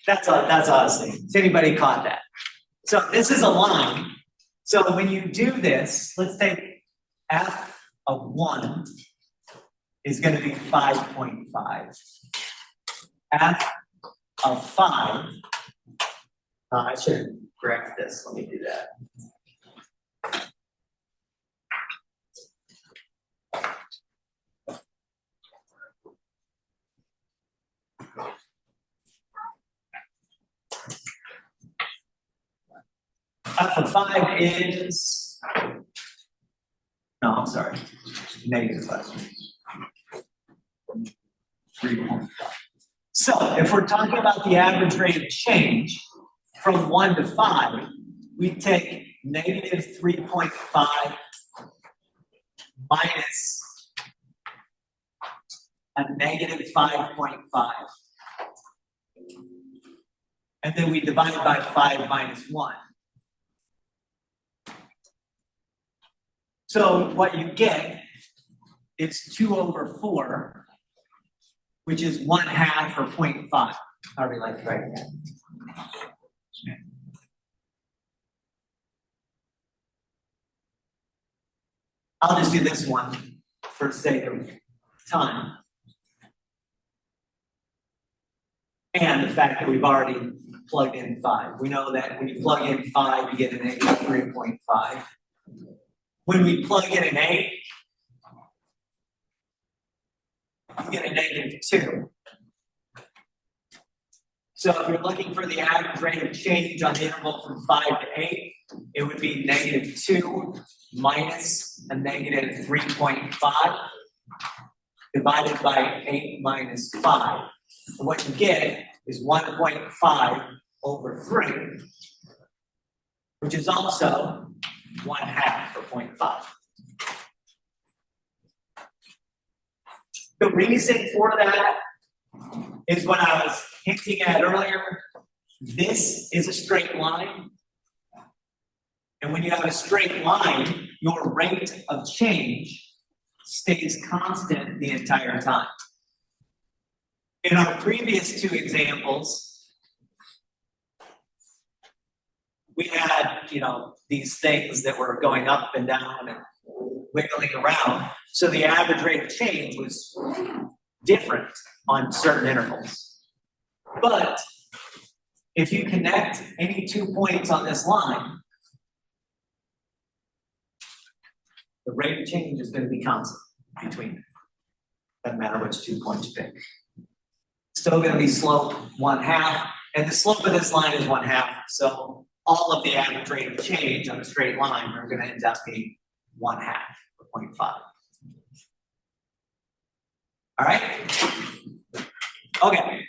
[SPEAKER 1] that's all I was saying. Has anybody caught that? So this is a line. So when you do this, let's take f of 1 is going to be 5.5. F of 5, I should correct this, let me do that. F of 5 is, no, I'm sorry, -5. 3.5. So if we're talking about the average rate of change from 1 to 5, we take -3.5 minus a -5.5. And then we divide by 5 minus 1. So what you get is 2/4, which is 1/2 or 0.5. However you like to write that. I'll just do this one for sake of time. And the fact that we've already plugged in 5. We know that when you plug in 5, you get a -3.5. When we plug in an 8, you get a -2. So if you're looking for the average rate of change on the interval from 5 to 8, it would be -2 minus a -3.5 divided by 8 minus 5. So what you get is 1.5 over 3, which is also 1/2 or 0.5. The reason for that is what I was hinting at earlier. This is a straight line. And when you have a straight line, your rate of change stays constant the entire time. In our previous 2 examples, we had, these things that were going up and down and wiggling around. So the average rate of change was different on certain intervals. But if you connect any 2 points on this line, the rate of change is going to be constant between them. Doesn't matter which 2 points you pick. Still going to be slope 1/2, and the slope of this line is 1/2. So all of the average rate of change on a straight line are going to end up being 1/2 or 0.5. All right? Okay.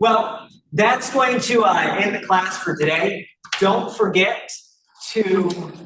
[SPEAKER 1] Well, that's going to end the class for today. Don't forget to